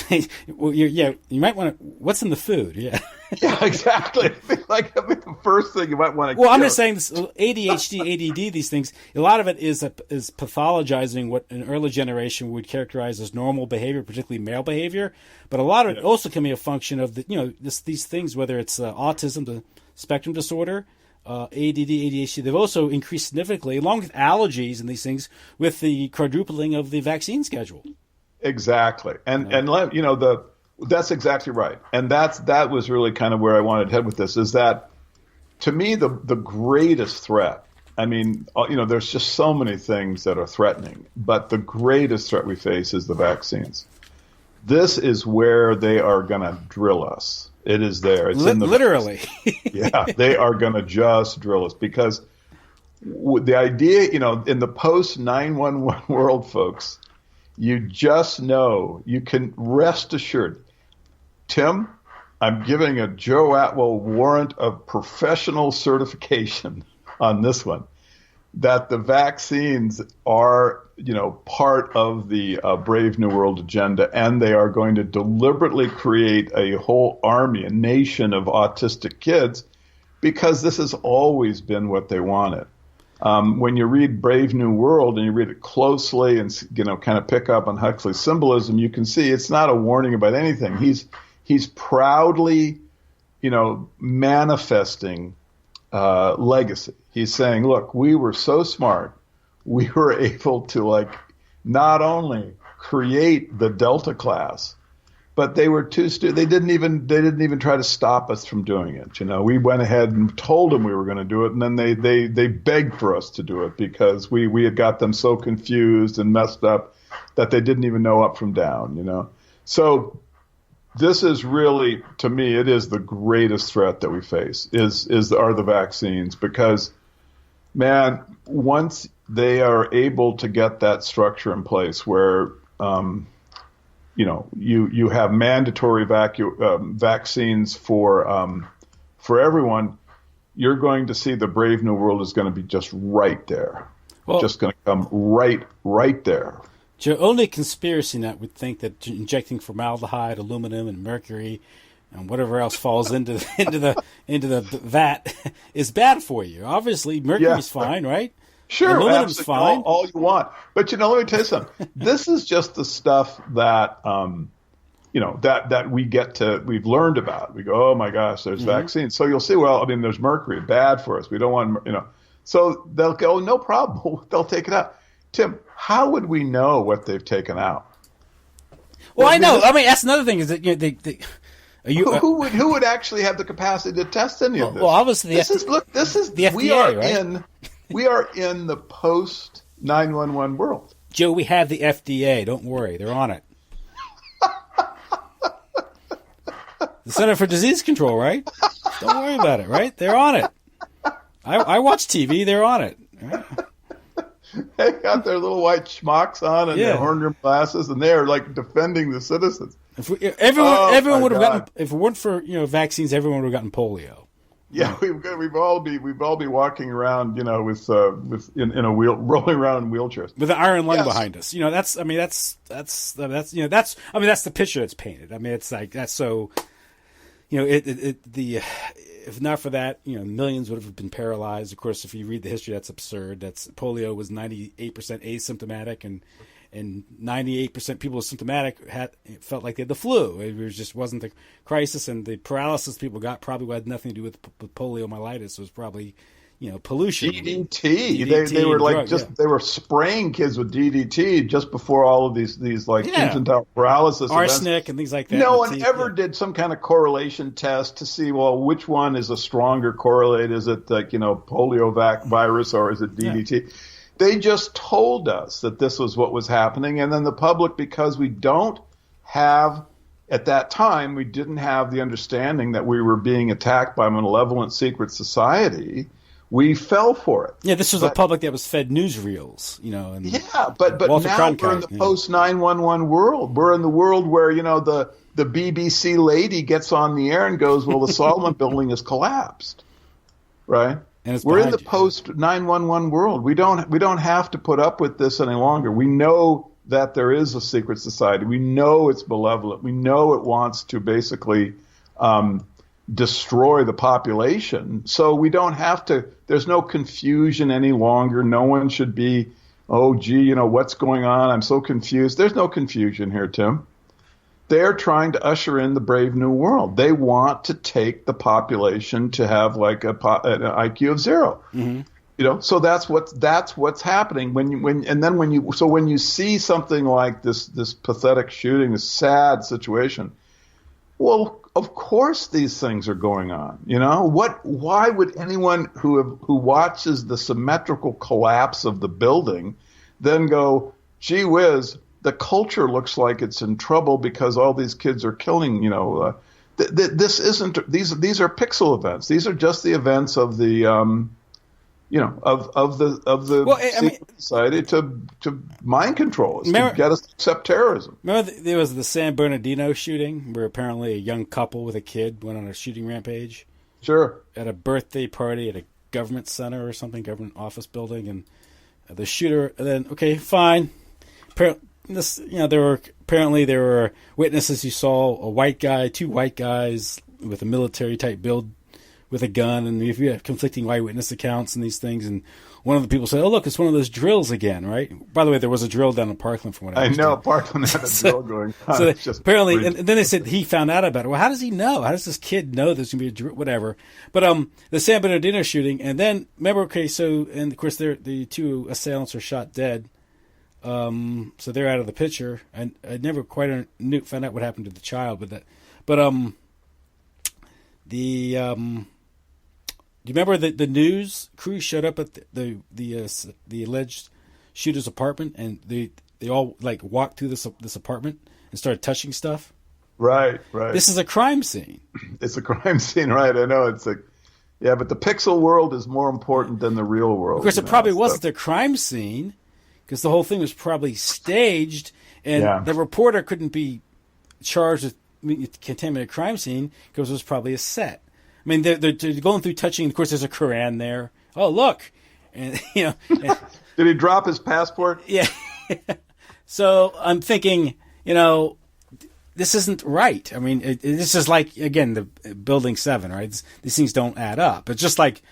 you might want to. What's in the food? Yeah, yeah, exactly. The first thing you might want to. Well, I'm just saying, this ADHD, ADD, these things. A lot of it is pathologizing what an early generation would characterize as normal behavior, particularly male behavior. But a lot of it also can be a function of these things, whether it's autism, the spectrum disorder, ADD, ADHD. They've also increased significantly, along with allergies and these things, with the quadrupling of the vaccine schedule. Exactly, and that's exactly right, and that was really kind of where I wanted to head with this. Is that, to me, the greatest threat? I mean, there's just so many things that are threatening, but the greatest threat we face is the vaccines. This is where they are going to drill us. It is there. It's literally. Yeah, they are going to just drill us, because the idea, in the post 9/11 world, folks. You just know, you can rest assured. Tim, I'm giving a Joe Atwell warrant of professional certification on this one, that the vaccines are, part of the Brave New World agenda, and they are going to deliberately create a whole army, a nation of autistic kids, because this has always been what they wanted. When you read Brave New World and you read it closely and, kind of pick up on Huxley's symbolism, you can see it's not a warning about anything. He's proudly, manifesting legacy. He's saying, look, we were so smart. We were able to not only create the Delta class, but they were they didn't even try to stop us from doing it. We went ahead and told them we were going to do it, and then they begged for us to do it because we had got them so confused and messed up that they didn't even know up from down. So this is really, to me, it is the greatest threat that we face are the vaccines, because, man, once they are able to get that structure in place where you have mandatory vaccines for everyone, you're going to see the Brave New World is going to be just right there. Well, just going to come right there. Joe, only conspiracy nut would think that injecting formaldehyde, aluminum, and mercury, and whatever else falls into the vat is bad for you. Obviously, mercury's fine, right? Sure, aluminum's fine. All you want. But let me tell you something. This is just the stuff that that we've learned about. We go, oh my gosh, there's vaccines. So you'll see, there's mercury, bad for us. We don't want, So they'll go, no problem. They'll take it out. Tim, how would we know what they've taken out? Well, I know. That's another thing is that who would actually have the capacity to test any of this? Well, obviously, this is the FDA, we are in the post 911 world. Joe, we have the FDA. Don't worry, they're on it. The Center for Disease Control, right? Don't worry about it, right? They're on it. I watch TV. They're on it. Right? They got their little white schmucks on and their horn rimmed glasses, and they're defending the citizens. Everyone would have gotten. If it weren't for vaccines, everyone would have gotten polio. Yeah, we'd all be walking around, rolling around in wheelchairs with an iron lung behind us. That's the picture that's painted. It's like that's so. If not for that, millions would have been paralyzed. Of course, if you read the history, that's absurd. Polio was 98% asymptomatic, and 98% people symptomatic felt like they had the flu. It just wasn't the crisis, and the paralysis people got probably had nothing to do with poliomyelitis. It was probably pollution. DDT. They were they were spraying kids with DDT just before all of these infantile paralysis arsenic events. And things like that. No one ever did some kind of correlation test to see which one is a stronger correlate. Is it polio virus or is it DDT? Yeah. They just told us that this was what was happening, and then the public, because we don't have at that time we didn't have the understanding that we were being attacked by a malevolent secret society. We fell for it. Yeah, this was a public that was fed newsreels, And but now we're in the post 911 world. We're in the world where the BBC lady gets on the air and goes, "Well, the Solomon Building has collapsed," right? And we're in the post 911 world. We don't have to put up with this any longer. We know that there is a secret society. We know it's malevolent. We know it wants to basically destroy the population. So we don't have to, there's no confusion any longer. No one should be, what's going on? I'm so confused. There's no confusion here, Tim. They're trying to usher in the Brave New World. They want to take the population to have an IQ of 0. Mm-hmm. So that's what's happening when you see something like this pathetic shooting, this sad situation. Well, of course these things are going on. Why would anyone who watches the symmetrical collapse of the building then go, gee whiz, the culture looks like it's in trouble because all these kids are killing, this isn't, these are pixel events. These are just the events of the, of the society to mind control us, to get us to accept terrorism. Remember there was the San Bernardino shooting where apparently a young couple with a kid went on a shooting rampage? Sure. At a birthday party at a government center or something, government office building, and the shooter, and then, okay, fine. There were witnesses who saw a white guy, two white guys with a military type build with a gun, and if you have conflicting eyewitness accounts and these things, and one of the people said, "Oh, look, it's one of those drills again," right? By the way, there was a drill down in Parkland from what I understand. know Parkland had a drill going on. So apparently, and then they said he found out about it. Well, how does he know? How does this kid know there's going to be a drill? Whatever. But the San Bernardino shooting, and then remember, okay, so and of course the two assailants are shot dead. So they're out of the picture. And I never quite found out what happened to the child, do you remember that the news crew showed up at the alleged shooter's apartment, and they all like walked through this apartment and started touching stuff? Right. This is a crime scene. It's a crime scene, right? I know. It's like, yeah, but the pixel world is more important than the real world. Of course, it probably wasn't a crime scene because the whole thing was probably staged, and the reporter couldn't be charged with contaminated crime scene because it was probably a set. I mean, they're going through touching. Of course, there's a Quran there. Oh, look, and did he drop his passport? Yeah. So I'm thinking, this isn't right. I mean, this is like, again, the Building 7, right? These things don't add up. It's just like,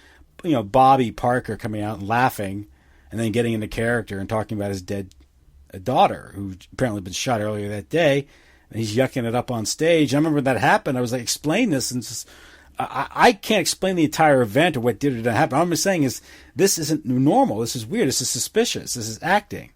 Bobby Parker coming out and laughing, and then getting into character and talking about his dead daughter, who apparently been shot earlier that day, and he's yucking it up on stage. I remember when that happened. I was like, explain this, and just. I can't explain the entire event or what did or didn't happen. All I'm saying is this isn't normal. This is weird. This is suspicious. This is acting,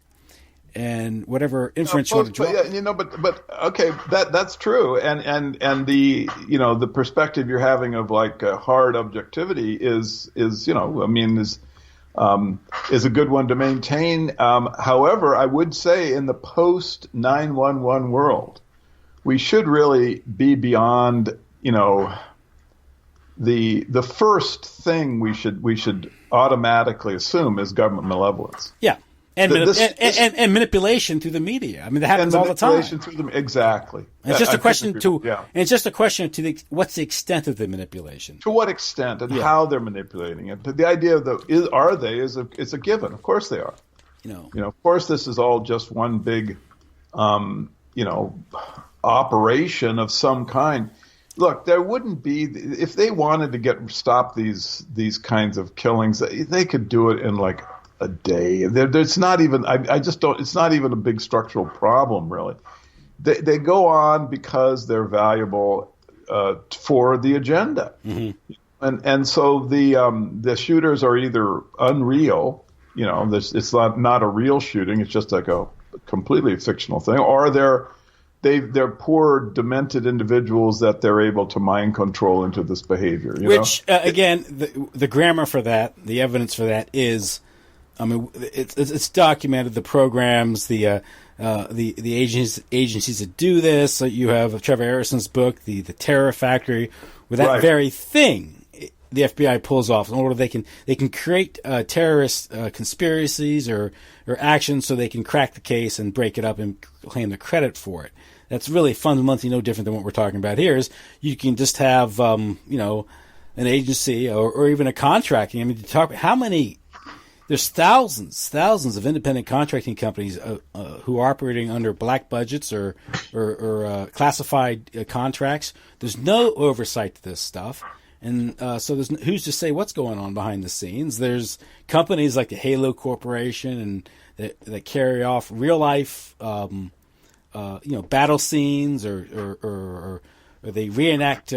and whatever inference you want to draw. But okay, that's true. And the the perspective you're having of like hard objectivity is is a good one to maintain. However, I would say in the post 9/11 world, we should really be beyond the first thing we should automatically assume is government malevolence. Yeah, and manipulation through the media. I mean, that happens all the time. Exactly. And it's just a question to what's the extent of the manipulation? To what extent and how they're manipulating it. The idea of is a given. Of course they are. Of course this is all just one big, operation of some kind. Look, there wouldn't be, if they wanted to stop these kinds of killings, they could do it in like a day. It's not even, it's not even a big structural problem, really. They go on because they're valuable for the agenda. Mm-hmm. And so the shooters are either unreal, it's not a real shooting, it's just like a completely fictional thing, or they're poor, demented individuals that they're able to mind control into this behavior. Which, again, the grammar for that, the evidence for that is, I mean, it's documented. The programs, the agencies that do this. So you have Trevor Harrison's book, the Terror Factory, where that very thing the FBI pulls off in order they can create terrorist conspiracies or actions so they can crack the case and break it up and claim the credit for it. That's really fundamentally no different than what we're talking about here. Is you can just have an agency or even a contracting. I mean, to talk how many. There's thousands of independent contracting companies who are operating under black budgets or classified contracts. There's no oversight to this stuff. And so who's to say what's going on behind the scenes? There's companies like the Halo Corporation and that carry off real life, battle scenes or they reenact,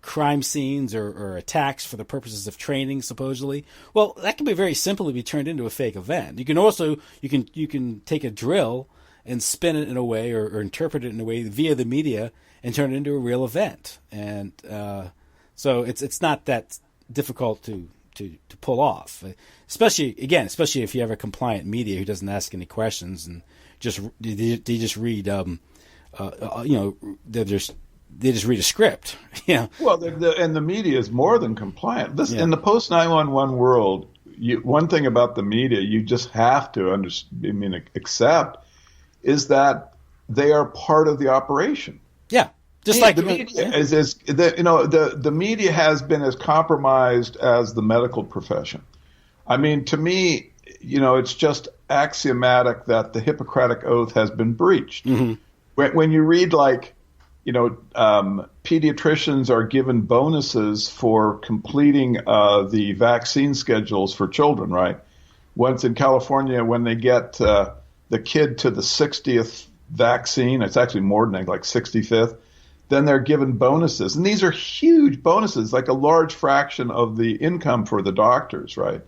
crime scenes or attacks for the purposes of training, supposedly. Well, that can be very simply be turned into a fake event. You can also you can take a drill and spin it in a way or interpret it in a way via the media and turn it into a real event. And so it's not that difficult to pull off, especially if you have a compliant media who doesn't ask any questions and they just read they just read a script. Well, and the media is more than compliant. In the post 9/11 world, one thing about the media you just have to accept is that they are part of the operation. Yeah. Just like the media the media has been as compromised as the medical profession. I mean, to me, it's just axiomatic that the Hippocratic Oath has been breached. Mm-hmm. When you read like pediatricians are given bonuses for completing the vaccine schedules for children, right? Once in California, when they get the kid to the 60th vaccine, it's actually more than that, like 65th, then they're given bonuses. And these are huge bonuses, like a large fraction of the income for the doctors, right?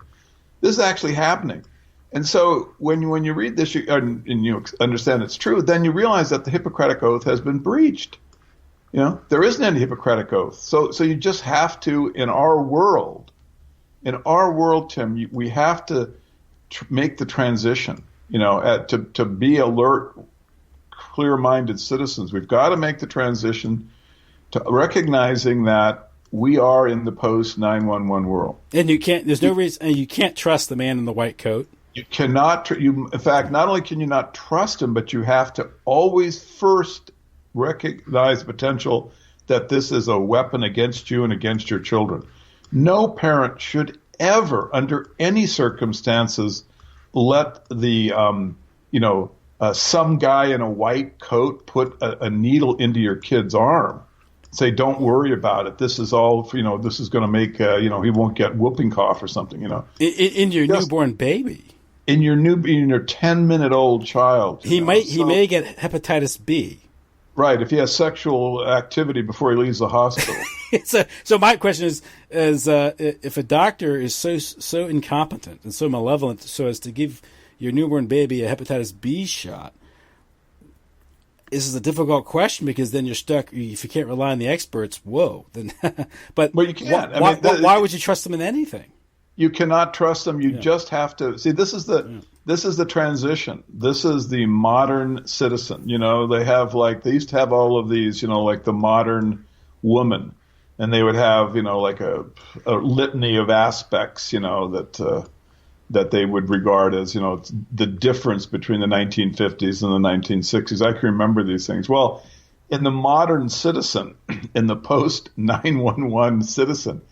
This is actually happening. And so when you read this and you understand it's true, then you realize that the Hippocratic Oath has been breached. There isn't any Hippocratic Oath. So you just have to, in our world, Tim, we have to make the transition, to be alert, clear-minded citizens. We've got to make the transition to recognizing that we are in the post-911 world. And there's no reason, and you can't trust the man in the white coat. You cannot, in fact, not only can you not trust him, but you have to always first recognize the potential that this is a weapon against you and against your children. No parent should ever, under any circumstances, let the, some guy in a white coat put a needle into your kid's arm. Say, don't worry about it. This is all, this is going to make, he won't get whooping cough or something, In your newborn baby. In your 10-minute-old child. He may get hepatitis B. Right, if he has sexual activity before he leaves the hospital. So my question is if a doctor is so incompetent and so malevolent so as to give your newborn baby a hepatitis B shot, this is a difficult question because then you're stuck. If you can't rely on the experts, whoa. Then, but you can't. Why would you trust them in anything? You cannot trust them. You just have to see. This is the transition. This is the modern citizen. They used to have all of these. Like the modern woman, and they would have like a litany of aspects. That they would regard as the difference between the 1950s and the 1960s. I can remember these things. Well, in the modern citizen, in the post 911 citizen,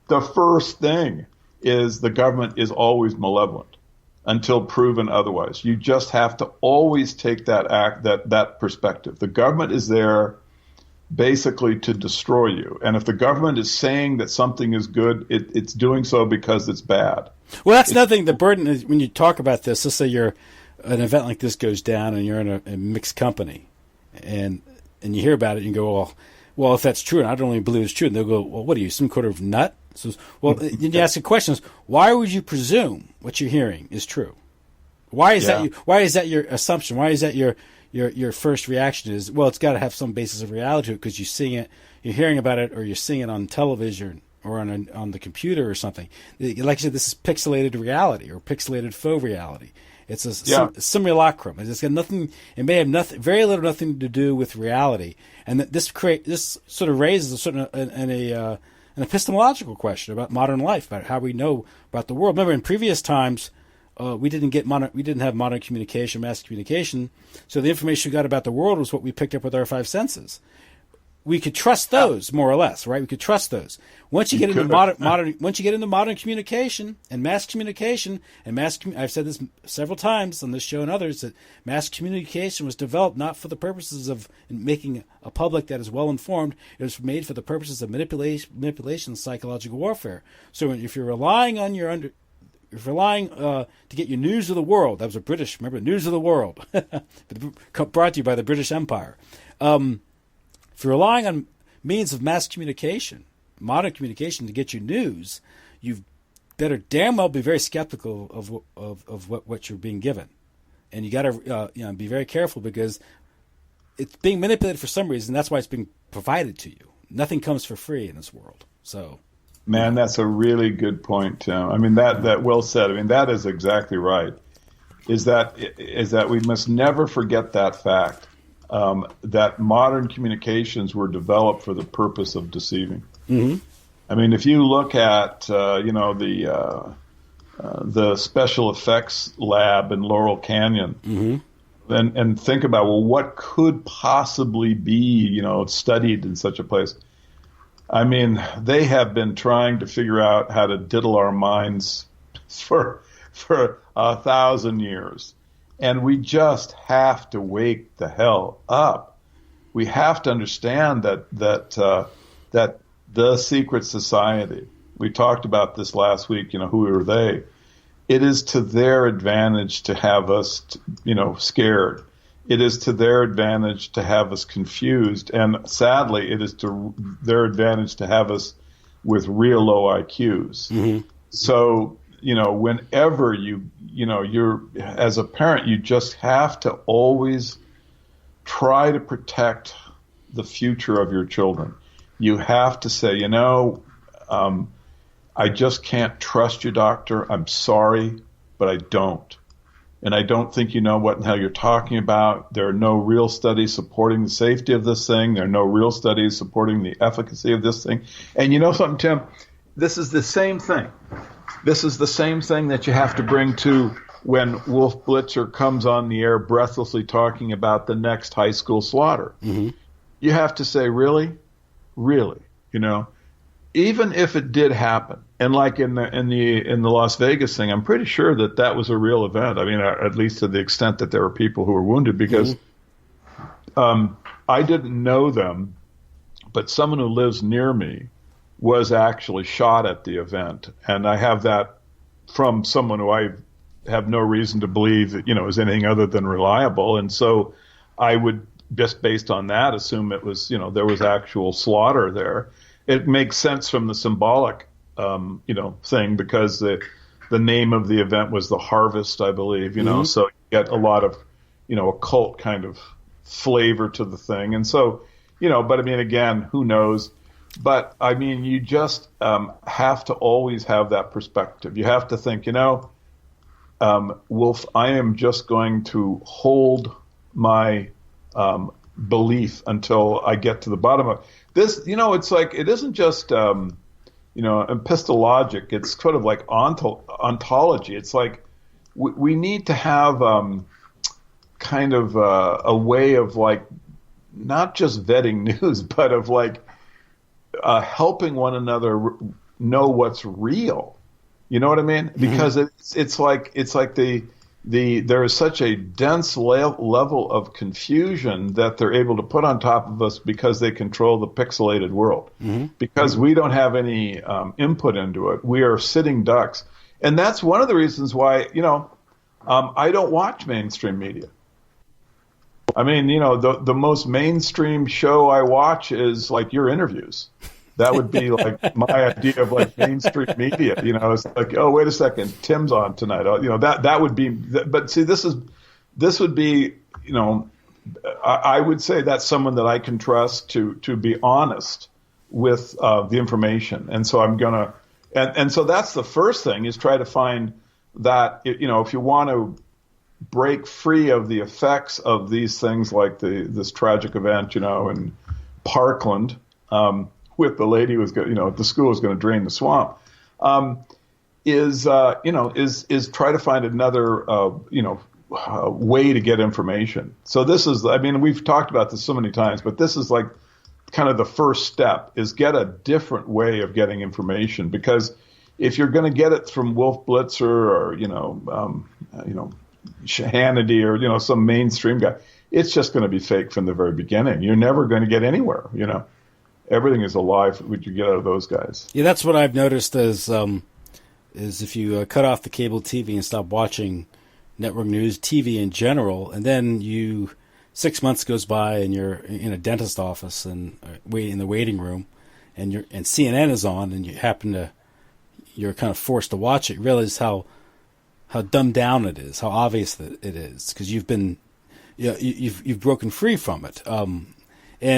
the first thing is the government is always malevolent until proven otherwise. You just have to always take that perspective. The government is there basically to destroy you. And if the government is saying that something is good, it's doing so because it's bad. Well, that's another thing. The burden is when you talk about this, let's say an event like this goes down and you're in a mixed company and you hear about it and you go, well, if that's true, and I don't even believe it's true, and they'll go, well, what are you, some kind of nut? So, well, then you ask the questions, why would you presume what you're hearing is true? Why is that your assumption? Why is that your first reaction is, well, it's got to have some basis of reality to it because you're hearing about it, or you're seeing it on television or on the computer or something. Like I said, this is pixelated reality or pixelated faux reality. It's a simulacrum. It's got nothing. It may have very little, nothing to do with reality. And this sort of raises an epistemological question about modern life, about how we know about the world. Remember, in previous times, we didn't have modern communication, mass communication. So the information we got about the world was what we picked up with our five senses. We could trust those more or less, right? We could trust those. Once you get into modern communication and mass communication I've said this several times on this show and others, that mass communication was developed not for the purposes of making a public that is well informed. It was made for the purposes of manipulation, and psychological warfare. So if you're relying on to get your news of the world, that was a British, remember, news of the world, brought to you by the British Empire. If you're relying on means of mass communication, modern communication, to get your news, you better damn well be very skeptical of what you're being given, and you got to be very careful because it's being manipulated for some reason. That's why it's being provided to you. Nothing comes for free in this world. So, man, that's a really good point, Tim. I mean, that well said. I mean, that is exactly right. Is that we must never forget that fact. That modern communications were developed for the purpose of deceiving. Mm-hmm. I mean, if you look at the special effects lab in Laurel Canyon, mm-hmm. and think about, well, what could possibly be studied in such a place? I mean, they have been trying to figure out how to diddle our minds for 1,000 years. And we just have to wake the hell up. we have to understand that the secret society, we talked about this last week, who are they? It is to their advantage to have us, scared. It is to their advantage to have us confused. And sadly, it is to their advantage to have us with real low IQs. Mm-hmm. So, whenever you're, as a parent, you just have to always try to protect the future of your children. You have to say, I just can't trust you, doctor. I'm sorry, but I don't. And I don't think you know what the hell you're talking about. There are no real studies supporting the safety of this thing. There are no real studies supporting the efficacy of this thing. And you know something, Tim? This is the same thing. This is the same thing that you have to bring to when Wolf Blitzer comes on the air breathlessly talking about the next high school slaughter. Mm-hmm. You have to say, really? Really? Even if it did happen, and like in the Las Vegas thing, I'm pretty sure that was a real event. I mean, at least to the extent that there were people who were wounded, because I didn't know them, but someone who lives near me was actually shot at the event, and I have that from someone who I have no reason to believe that is anything other than reliable, and so I would just based on that assume it was there was actual slaughter there. It makes sense from the symbolic, thing, because the name of the event was the Harvest, I believe, mm-hmm. So you get a lot of, occult kind of flavor to the thing. And so, but I mean, again, who knows? But I mean, you just have to always have that perspective. You have to think, Wolf, I am just going to hold my belief until I get to the bottom of it. This, it's like, it isn't just, epistologic. It's sort of like ontology. It's like we need to have kind of a way of like not just vetting news, but of like helping one another know what's real. You know what I mean? Mm-hmm. Because it's like there is such a dense level of confusion that they're able to put on top of us because they control the pixelated world. Mm-hmm. Because we don't have any input into it. We are sitting ducks. And that's one of the reasons why, I don't watch mainstream media. I mean, the most mainstream show I watch is like your interviews. That would be like my idea of like mainstream media. It's like, oh, wait a second, Tim's on tonight. That would be. But see, this would be. I would say that's someone that I can trust to be honest with the information. And so I'm gonna. And so that's the first thing, is try to find that if you want to break free of the effects of these things like this tragic event in Parkland. With the lady who was going, the school was going to drain the swamp, is try to find another, way to get information. So this is, I mean, we've talked about this so many times, but this is like kind of the first step, is get a different way of getting information. Because if you're going to get it from Wolf Blitzer or, Hannity or, some mainstream guy, it's just going to be fake from the very beginning. You're never going to get anywhere, Everything is a lie what you get out of those guys. Yeah, that's what I've noticed is if you cut off the cable TV and stop watching network news, TV in general, and then 6 months goes by and you're in a dentist office and in the waiting room, and CNN is on, and you're kind of forced to watch it. You realize how dumbed down it is, how obvious that it is, because you've broken free from it.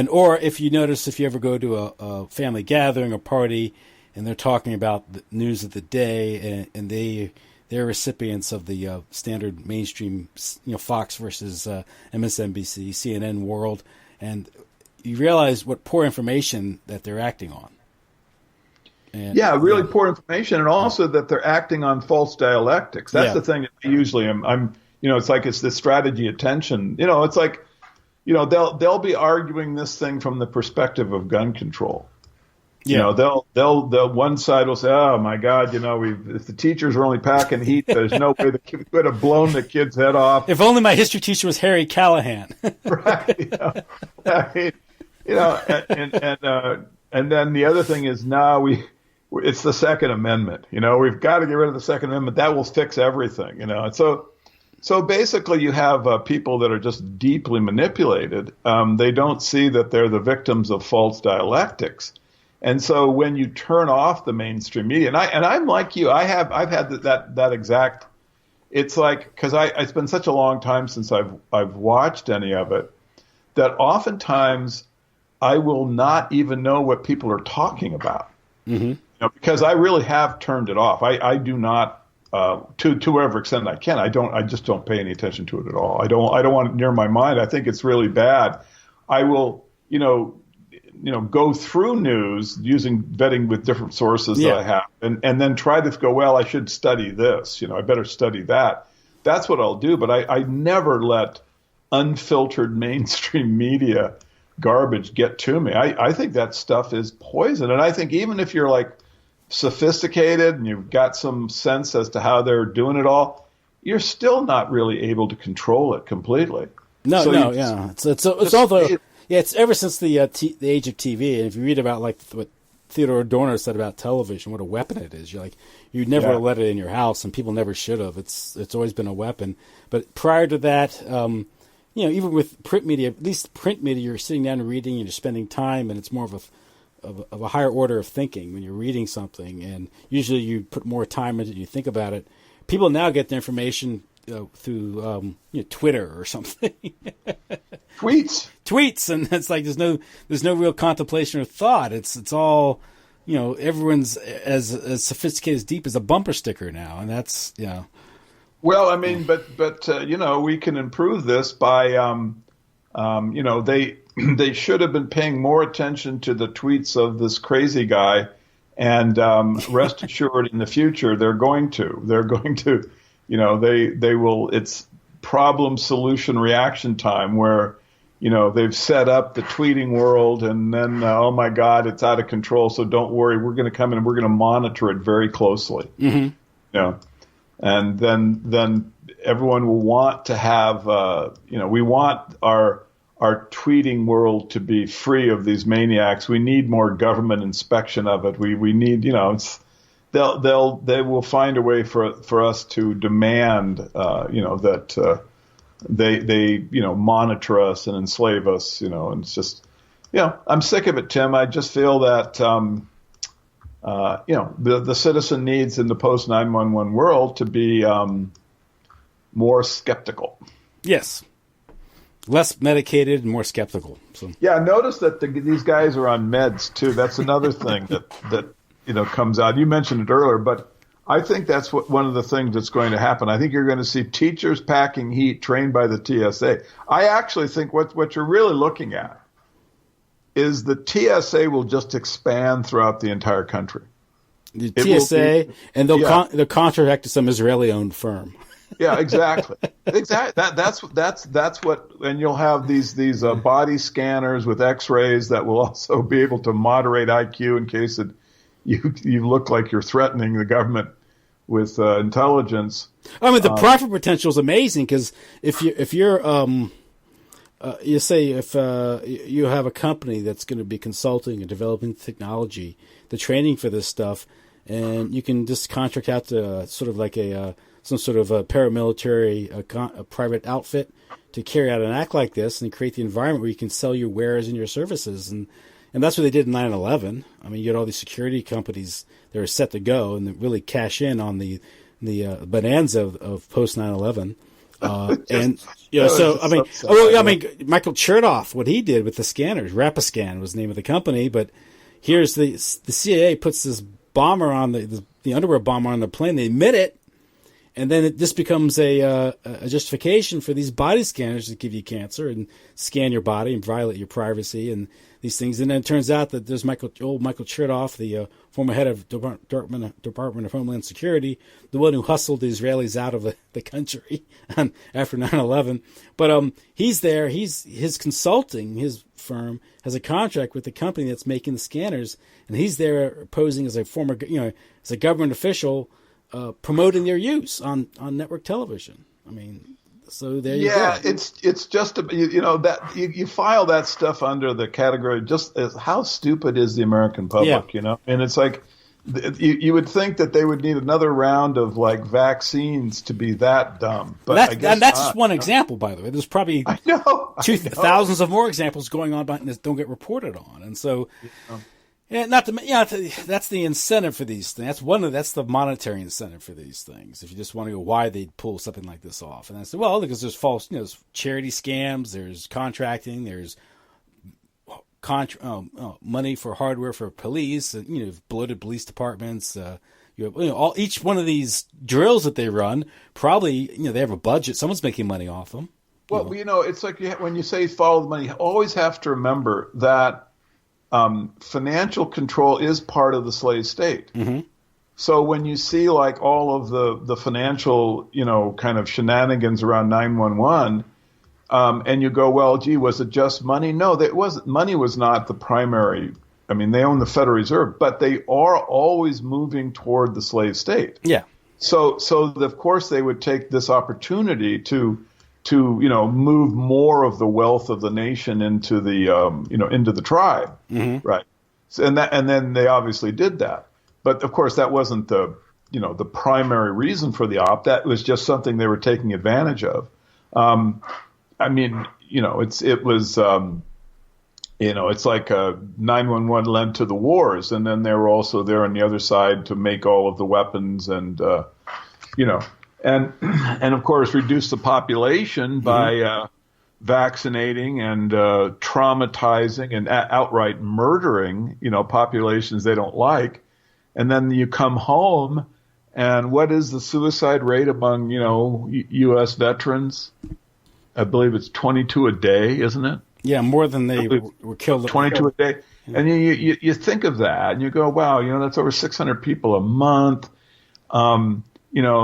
Or if you notice, if you ever go to a family gathering or party, and they're talking about the news of the day, and they're recipients of the standard mainstream, Fox versus MSNBC, CNN world, and you realize what poor information that they're acting on. And, really poor information, and also that they're acting on false dialectics. That's the thing that I usually am. It's like it's the strategy of tension. It's like. They'll be arguing this thing from the perspective of gun control. You know, they'll one side will say, "Oh my God, you know, if the teachers were only packing heat, there's no way the kid could have blown the kid's head off." If only my history teacher was Harry Callahan. Right. I mean, and then the other thing is now it's the Second Amendment. You know, we've got to get rid of the Second Amendment. That will fix everything. You know, and so basically you have people that are just deeply manipulated. They don't see that they're the victims of false dialectics. And so when you turn off the mainstream media, and I'm like you, I've had that exact. It's like, because it's been such a long time since I've watched any of it, that oftentimes I will not even know what people are talking about. Mm-hmm. You know, because I really have turned it off. I do not, to whatever extent I can. I just don't pay any attention to it at all. I don't want it near my mind. I think it's really bad. I will, go through news vetting with different sources that I have, and then try to go, well, I should study this. I better study that. That's what I'll do. But I never let unfiltered mainstream media garbage get to me. I think that stuff is poison. And I think even if you're like sophisticated and you've got some sense as to how they're doing it all, you're still not really able to control it completely. It's ever since the age of TV. And if you read about like what Theodore Adorno said about television, what a weapon it is, you'd never let it in your house, and people never should have. It's always been a weapon. But prior to that, even with print media, at least print media, you're sitting down and reading, and you're spending time, and it's more of a higher order of thinking when you're reading something, and usually you put more time into it, you think about it. People now get their information through Twitter or something. Tweets, and it's like there's no real contemplation or thought. It's all, everyone's as sophisticated, as deep as a bumper sticker now, and that's Well, I mean, but we can improve this by they should have been paying more attention to the tweets of this crazy guy, and rest assured, in the future they're going to, they will. It's problem solution reaction time where, they've set up the tweeting world, and then oh my God, it's out of control. So don't worry, we're going to come in and we're going to monitor it very closely. Mm-hmm. And then everyone will want to have, we want our tweeting world to be free of these maniacs. We need more government inspection of it. We need, they will find a way for us to demand, that they monitor us and enslave us, and it's just, I'm sick of it, Tim. I just feel that, the citizen needs in the post 9/11 world to be more skeptical. Yes, less medicated and more skeptical. So. Yeah, notice that these guys are on meds too. That's another thing that comes out. You mentioned it earlier, but I think that's one of the things that's going to happen. I think you're going to see teachers packing heat trained by the TSA. I actually think what you're really looking at is the TSA will just expand throughout the entire country. The TSA, and they'll contract to some Israeli-owned firm. Yeah, exactly. That's what, and you'll have these body scanners with X-rays that will also be able to moderate IQ in case you look like you're threatening the government with intelligence. I mean, the profit potential is amazing, because if you're you say if you have a company that's going to be consulting and developing technology, the training for this stuff, and you can just contract out to sort of like some sort of a paramilitary a private outfit to carry out an act like this and create the environment where you can sell your wares and your services. And that's what they did in 9/11. I mean, you had all these security companies that were set to go and really cash in on the bonanza of post 9/11. Michael Chertoff, what he did with the scanners, Rapiscan was the name of the company, but here's the CIA puts this bomber on the underwear bomber on the plane. They admit it, And then this becomes a justification for these body scanners that give you cancer and scan your body and violate your privacy and these things. And then it turns out that there's Michael Chertoff, the former head of Department of Homeland Security, the one who hustled the Israelis out of the country after 9/11. But he's there. His consulting, his firm has a contract with the company that's making the scanners, and he's there posing as a former, as a government official. Promoting their use on network television. I mean, so there you go. Yeah, it's just that you file that stuff under the category just as how stupid is the American public, and it's like you would think that they would need another round of like vaccines to be that dumb, but I guess that's not. just one example, by the way. There's probably thousands of more examples going on that don't get reported on, and so. Yeah, that's the incentive for these things. That's the monetary incentive for these things. If you just want to go, why they'd pull something like this off, and I said, well, because there's false, there's charity scams, there's contracting, there's money for hardware for police, bloated police departments. You have each one of these drills that they run. Probably, they have a budget. Someone's making money off them. Well, it's like when you say follow the money, you always have to remember that. Financial control is part of the slave state. Mm-hmm. So when you see like all of the financial, kind of shenanigans around 911, and you go, well, gee, was it just money? No, that wasn't. Money was not the primary. I mean, they own the Federal Reserve, but they are always moving toward the slave state. Yeah. So of course they would take this opportunity to move more of the wealth of the nation into the tribe, mm-hmm. right? And then they obviously did that, but of course that wasn't the primary reason for the op. That was just something they were taking advantage of. It's like 911 led to the wars, and then they were also there on the other side to make all of the weapons and And of course, reduce the population by vaccinating and traumatizing and outright murdering, populations they don't like. And then you come home, and what is the suicide rate among, U.S. veterans? I believe it's 22 a day, isn't it? Yeah, more than they were killed. 22 a day. Yeah. And you think of that, and you go, wow, that's over 600 people a month.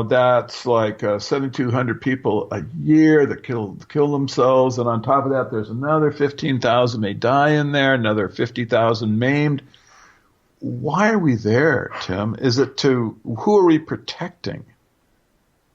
That's like 7,200 people a year that kill themselves. And on top of that, there's another 15,000 may die in there, another 50,000 maimed. Why are we there, Tim? Is it who are we protecting?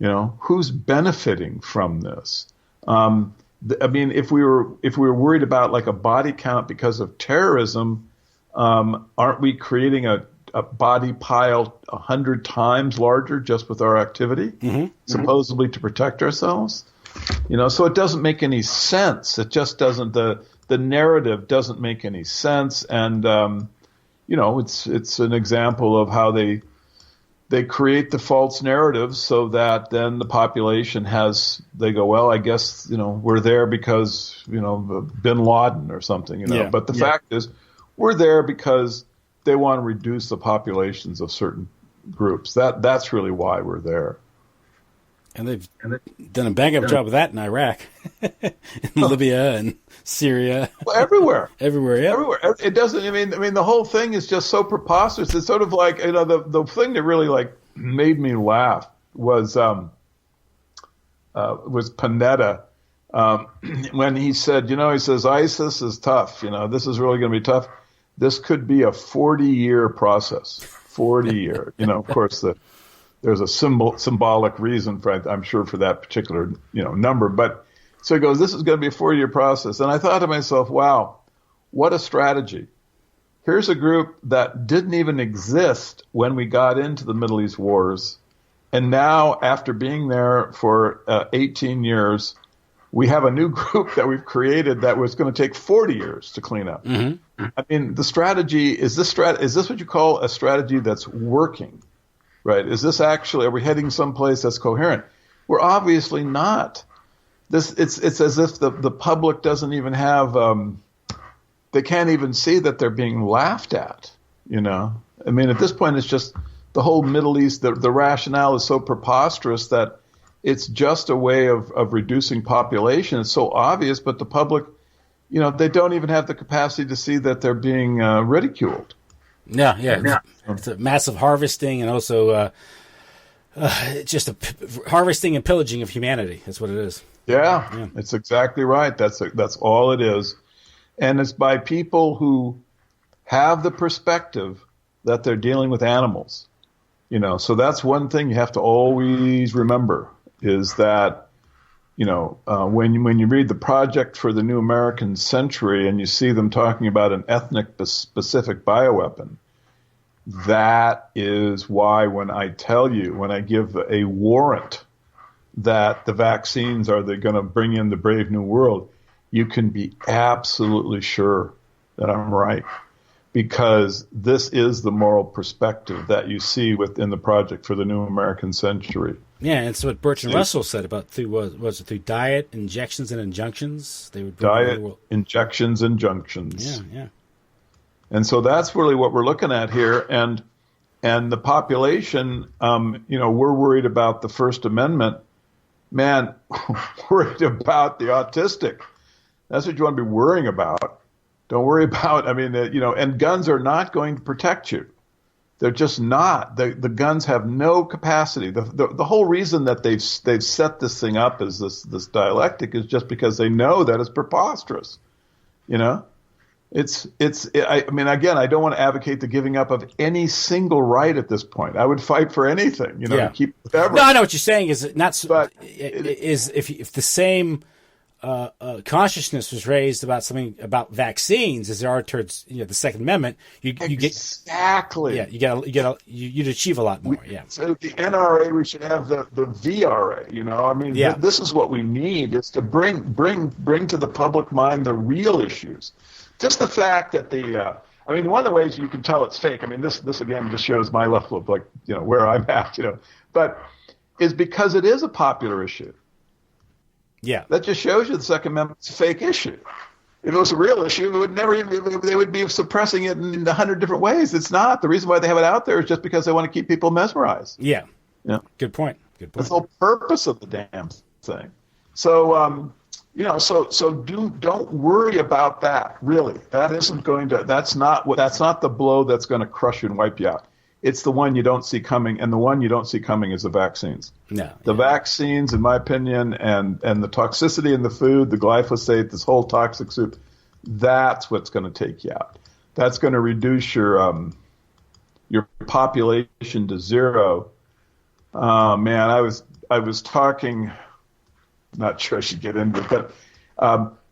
Who's benefiting from this? If we were worried about like a body count because of terrorism, aren't we creating a body pile 100 times larger just with our activity, mm-hmm. supposedly to protect ourselves? So it doesn't make any sense. It just doesn't. The narrative doesn't make any sense, and it's an example of how they create the false narratives so that then the population they go, well, I guess we're there because Bin Laden or something, Yeah. But the fact is, we're there because they want to reduce the populations of certain groups. That's really why we're there. And they've done a bang-up job of that in Iraq, in Libya, and Syria. Well, everywhere. Everywhere, yeah. Everywhere. It doesn't. I mean, the whole thing is just so preposterous. It's sort of like the thing that really like made me laugh was Panetta when he said, he says ISIS is tough. This is really going to be tough. This could be a 40-year process. 40-year. Of course, there's a symbolic reason I'm sure for that particular number. But so he goes, this is going to be a 40-year process. And I thought to myself, wow, what a strategy. Here's a group that didn't even exist when we got into the Middle East wars. And now, after being there for 18 years, we have a new group that we've created that was going to take 40 years to clean up. Mm-hmm. I mean, the strategy, is this what you call a strategy that's working, right? Is this actually, are we heading someplace that's coherent? We're obviously not. It's as if the public doesn't even have, they can't even see that they're being laughed at, I mean, at this point, it's just the whole Middle East, the rationale is so preposterous that it's just a way of reducing population. It's so obvious, but the public, they don't even have the capacity to see that they're being ridiculed. Yeah. It's a massive harvesting and also just a harvesting and pillaging of humanity. That's what it is. Yeah, it's exactly right. That's all it is. And it's by people who have the perspective that they're dealing with animals. So that's one thing you have to always remember is that, when you read the Project for the New American Century and you see them talking about an ethnic-specific bioweapon, that is why when I give a warrant that the vaccines are going to bring in the brave new world, you can be absolutely sure that I'm right. Because this is the moral perspective that you see within the Project for the New American Century. Yeah, and it's what Bertrand Russell said about through diet, injections, and injunctions. They would diet, injections, injunctions. Yeah. And so that's really what we're looking at here. And the population, we're worried about the First Amendment. Man, worried about the autistic. That's what you want to be worrying about. Don't worry about, and guns are not going to protect you. They're just not. The guns have no capacity. The whole reason that they've set this thing up as this dialectic is just because they know that it's preposterous. Again, I don't want to advocate the giving up of any single right at this point. I would fight for anything, to keep whatever. No, I know what you're saying is not, but if the same consciousness was raised about something about vaccines as there are towards the Second Amendment, you'd achieve a lot more. So the NRA, we should have the VRA. This is what we need, is to bring to the public mind the real issues. Just the fact that one of the ways you can tell it's fake. This again just shows my level of where I'm at. But is because it is a popular issue. Yeah, that just shows you the Second Amendment's a fake issue. If it was a real issue, they would be suppressing it in 100 different ways. It's not. The reason why they have it out there is just because they want to keep people mesmerized. Yeah. Good point. That's the whole purpose of the damn thing. So, don't worry about that. Really, that's not the blow that's going to crush you and wipe you out. It's the one you don't see coming, and the one you don't see coming is the vaccines. The vaccines, in my opinion, and the toxicity in the food, the glyphosate, this whole toxic soup, that's what's going to take you out. That's going to reduce your population to zero. Man, I was talking. Not sure I should get into it, but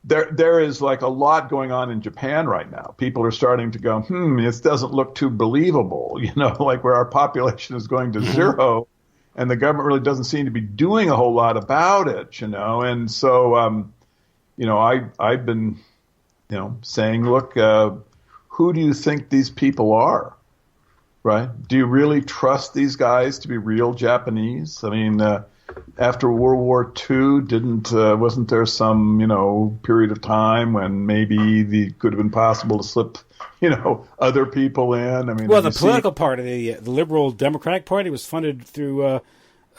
there is like a lot going on in Japan right now. People are starting to go, this doesn't look too believable, like where our population is going to zero, and the government really doesn't seem to be doing a whole lot about it, And so, I've been, saying, look, who do you think these people are, right? Do you really trust these guys to be real Japanese? After World War II, wasn't there some, period of time when maybe it could have been possible to slip, other people in? The political party, the Liberal Democratic Party, was funded through a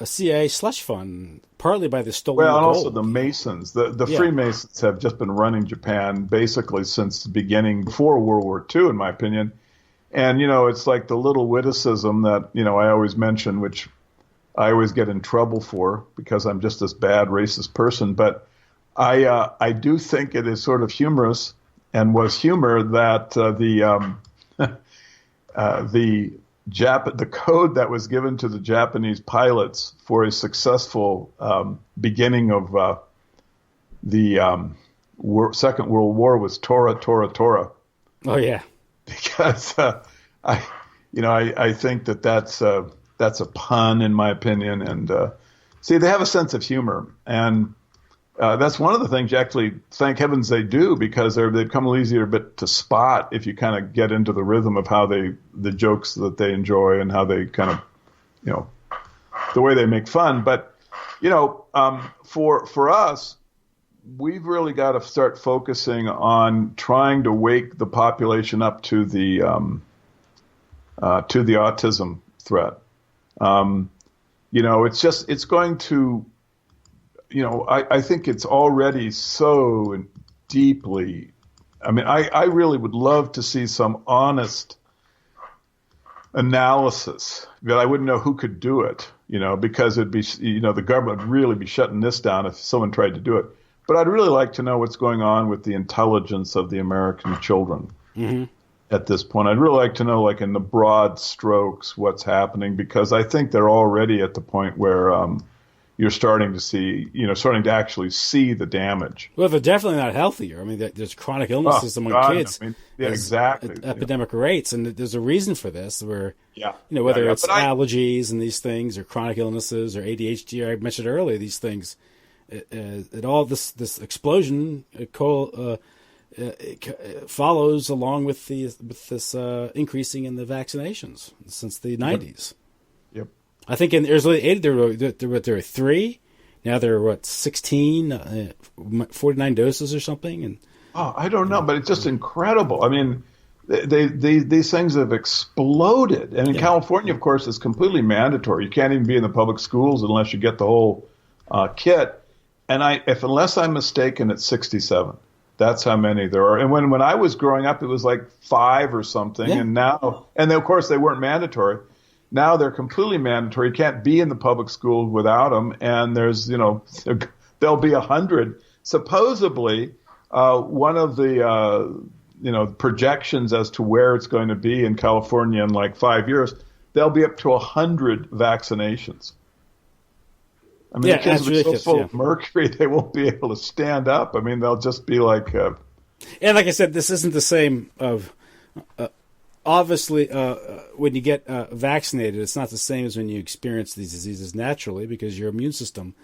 CIA slush fund, partly by the stolen gold. Well, and also the Masons. The Freemasons have just been running Japan basically since the beginning, before World War II, in my opinion. And, it's like the little witticism that, I always mention, which I always get in trouble for because I'm just this bad racist person. But I do think it is sort of humorous and was humor that the code that was given to the Japanese pilots for a successful beginning of the Second World War was Tora, Tora, Tora. Oh yeah, because I think that's a pun, in my opinion. And see, they have a sense of humor. And that's one of the things, actually, thank heavens they do, because they've become a little easier bit to spot if you kind of get into the rhythm of how the jokes that they enjoy and how they kind of, the way they make fun. But, for us, we've really got to start focusing on trying to wake the population up to the autism threat. It's going to, I think it's already so deeply. I mean, I really would love to see some honest analysis, but I wouldn't know who could do it, because it'd be, the government would really be shutting this down if someone tried to do it. But I'd really like to know what's going on with the intelligence of the American children at this point. I'd really like to know, like in the broad strokes, what's happening, because I think they're already at the point where you're starting to see, starting to actually see the damage. Well, they're definitely not healthier. I mean, there's chronic illnesses among kids. I mean, yeah, exactly. Epidemic rates, and there's a reason for this. Whether it's allergies and these things, or chronic illnesses, or ADHD. I mentioned earlier these things. All this explosion follows along with this increasing in the vaccinations since the 90s. Yep. I think in the early 80s there were 3. Now there are 16, 49 doses or something. And I don't know, but it's just incredible. I mean, these things have exploded. And in California, of course, it's completely mandatory. You can't even be in the public schools unless you get the whole kit. And unless I'm mistaken, it's 67. That's how many there are. And when I was growing up, it was like 5 or something. Yeah. And now, and then, of course, they weren't mandatory. Now they're completely mandatory. You can't be in the public school without them. And there's, there'll be 100. Supposedly, one of the, projections as to where it's going to be in California in like 5 years, they'll be up to 100 vaccinations. I mean, the kids will be so full of mercury, they won't be able to stand up. I mean, they'll just be like... And like I said, this isn't the same of... obviously, when you get vaccinated, it's not the same as when you experience these diseases naturally, because your immune system,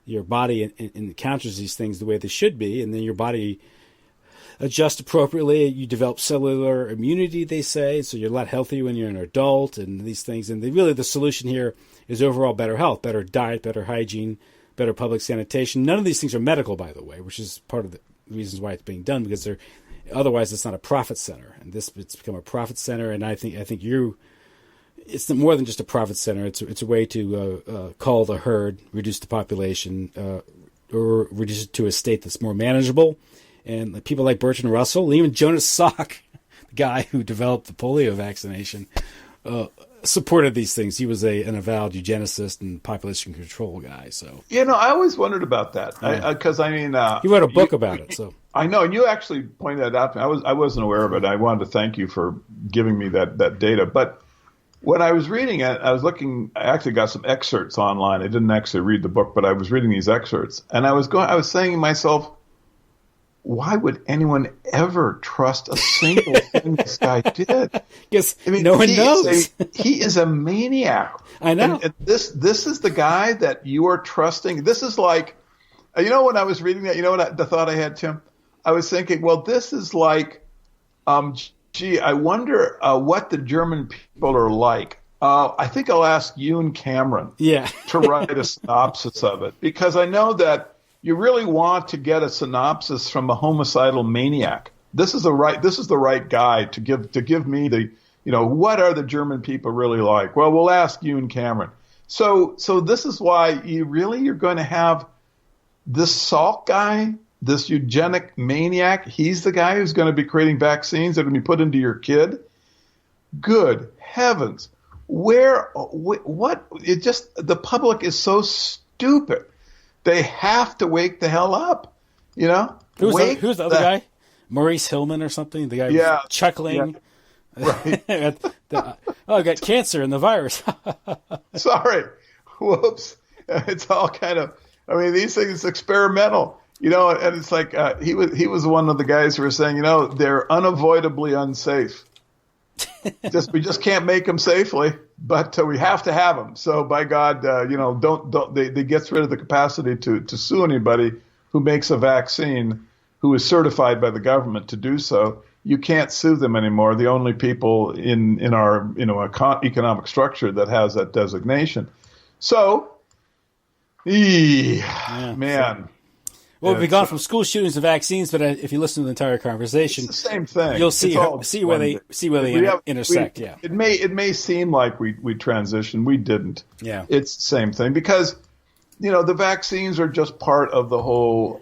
your body encounters these things the way they should be, and then your body adjusts appropriately. You develop cellular immunity, they say, so you're a lot healthier when you're an adult and these things. And really the solution here is overall better health, better diet, better hygiene, better public sanitation. None of these things are medical, by the way, which is part of the reasons why it's being done, because otherwise it's not a profit center. And it's become a profit center, and I think it's more than just a profit center. It's a way to cull the herd, reduce the population, or reduce it to a state that's more manageable. And people like Bertrand Russell, and even Jonas Salk, the guy who developed the polio vaccination, supported these things. He was an avowed eugenicist and population control guy. So I always wondered about that, because he wrote a book about it. So I know, and you actually pointed that out to me. I wasn't aware of it. I wanted to thank you for giving me that data. But when I was reading it, I actually got some excerpts online. I didn't actually read the book, but I was reading these excerpts, and I was saying to myself, why would anyone ever trust a single thing this guy did? Because no one knows. He is a maniac. I know. And this is the guy that you are trusting. This is like, when I was reading that, the thought I had, Tim? I was thinking, well, this is like, I wonder what the German people are like. I think I'll ask Ewan Cameron to write a synopsis of it, because I know that you really want to get a synopsis from a homicidal maniac. This is the right guy to give me the, what are the German people really like? Well, we'll ask Ewan Cameron. So this is why you're going to have this Salk guy, this eugenic maniac. He's the guy who's going to be creating vaccines that are going to be put into your kid. Good heavens. The public is so stupid. They have to wake the hell up, Who's the other guy? Maurice Hillman or something? The guy was chuckling. Yeah. Right. I got cancer and the virus. Sorry. Whoops. It's all kind of, these things experimental, and it's like he was one of the guys who were saying, they're unavoidably unsafe. We just can't make them safely, but we have to have them. So by God, they gets rid of the capacity to sue anybody who makes a vaccine who is certified by the government to do so. You can't sue them anymore. The only people in our economic structure that has that designation. So, man. Well, we've gone from school shootings to vaccines, but if you listen to the entire conversation, it's the same thing. You'll see where they intersect. Yeah, it may seem like we transitioned. We didn't. Yeah, it's the same thing because the vaccines are just part of the whole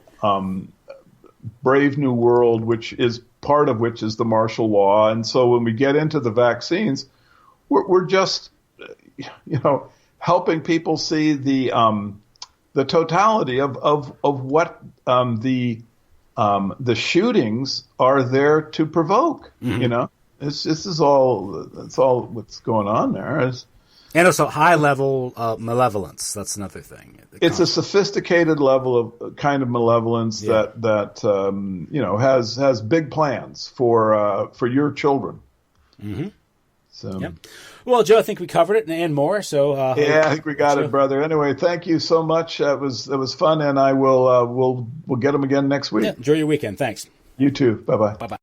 Brave New World, which is part of which is the martial law. And so when we get into the vaccines, we're just helping people see the totality of what the shootings are there to provoke. Mm-hmm. This is all. That's all what's going on there. And also high level malevolence. That's another thing. It's a sophisticated level of kind of malevolence that has big plans for your children. Mm-hmm. So. Yep. Well, Joe, I think we covered it and more. So I think we got it, brother. Anyway, thank you so much. It was fun, and I will we'll get them again next week. Yeah, enjoy your weekend. Thanks. You too. Bye bye. Bye bye.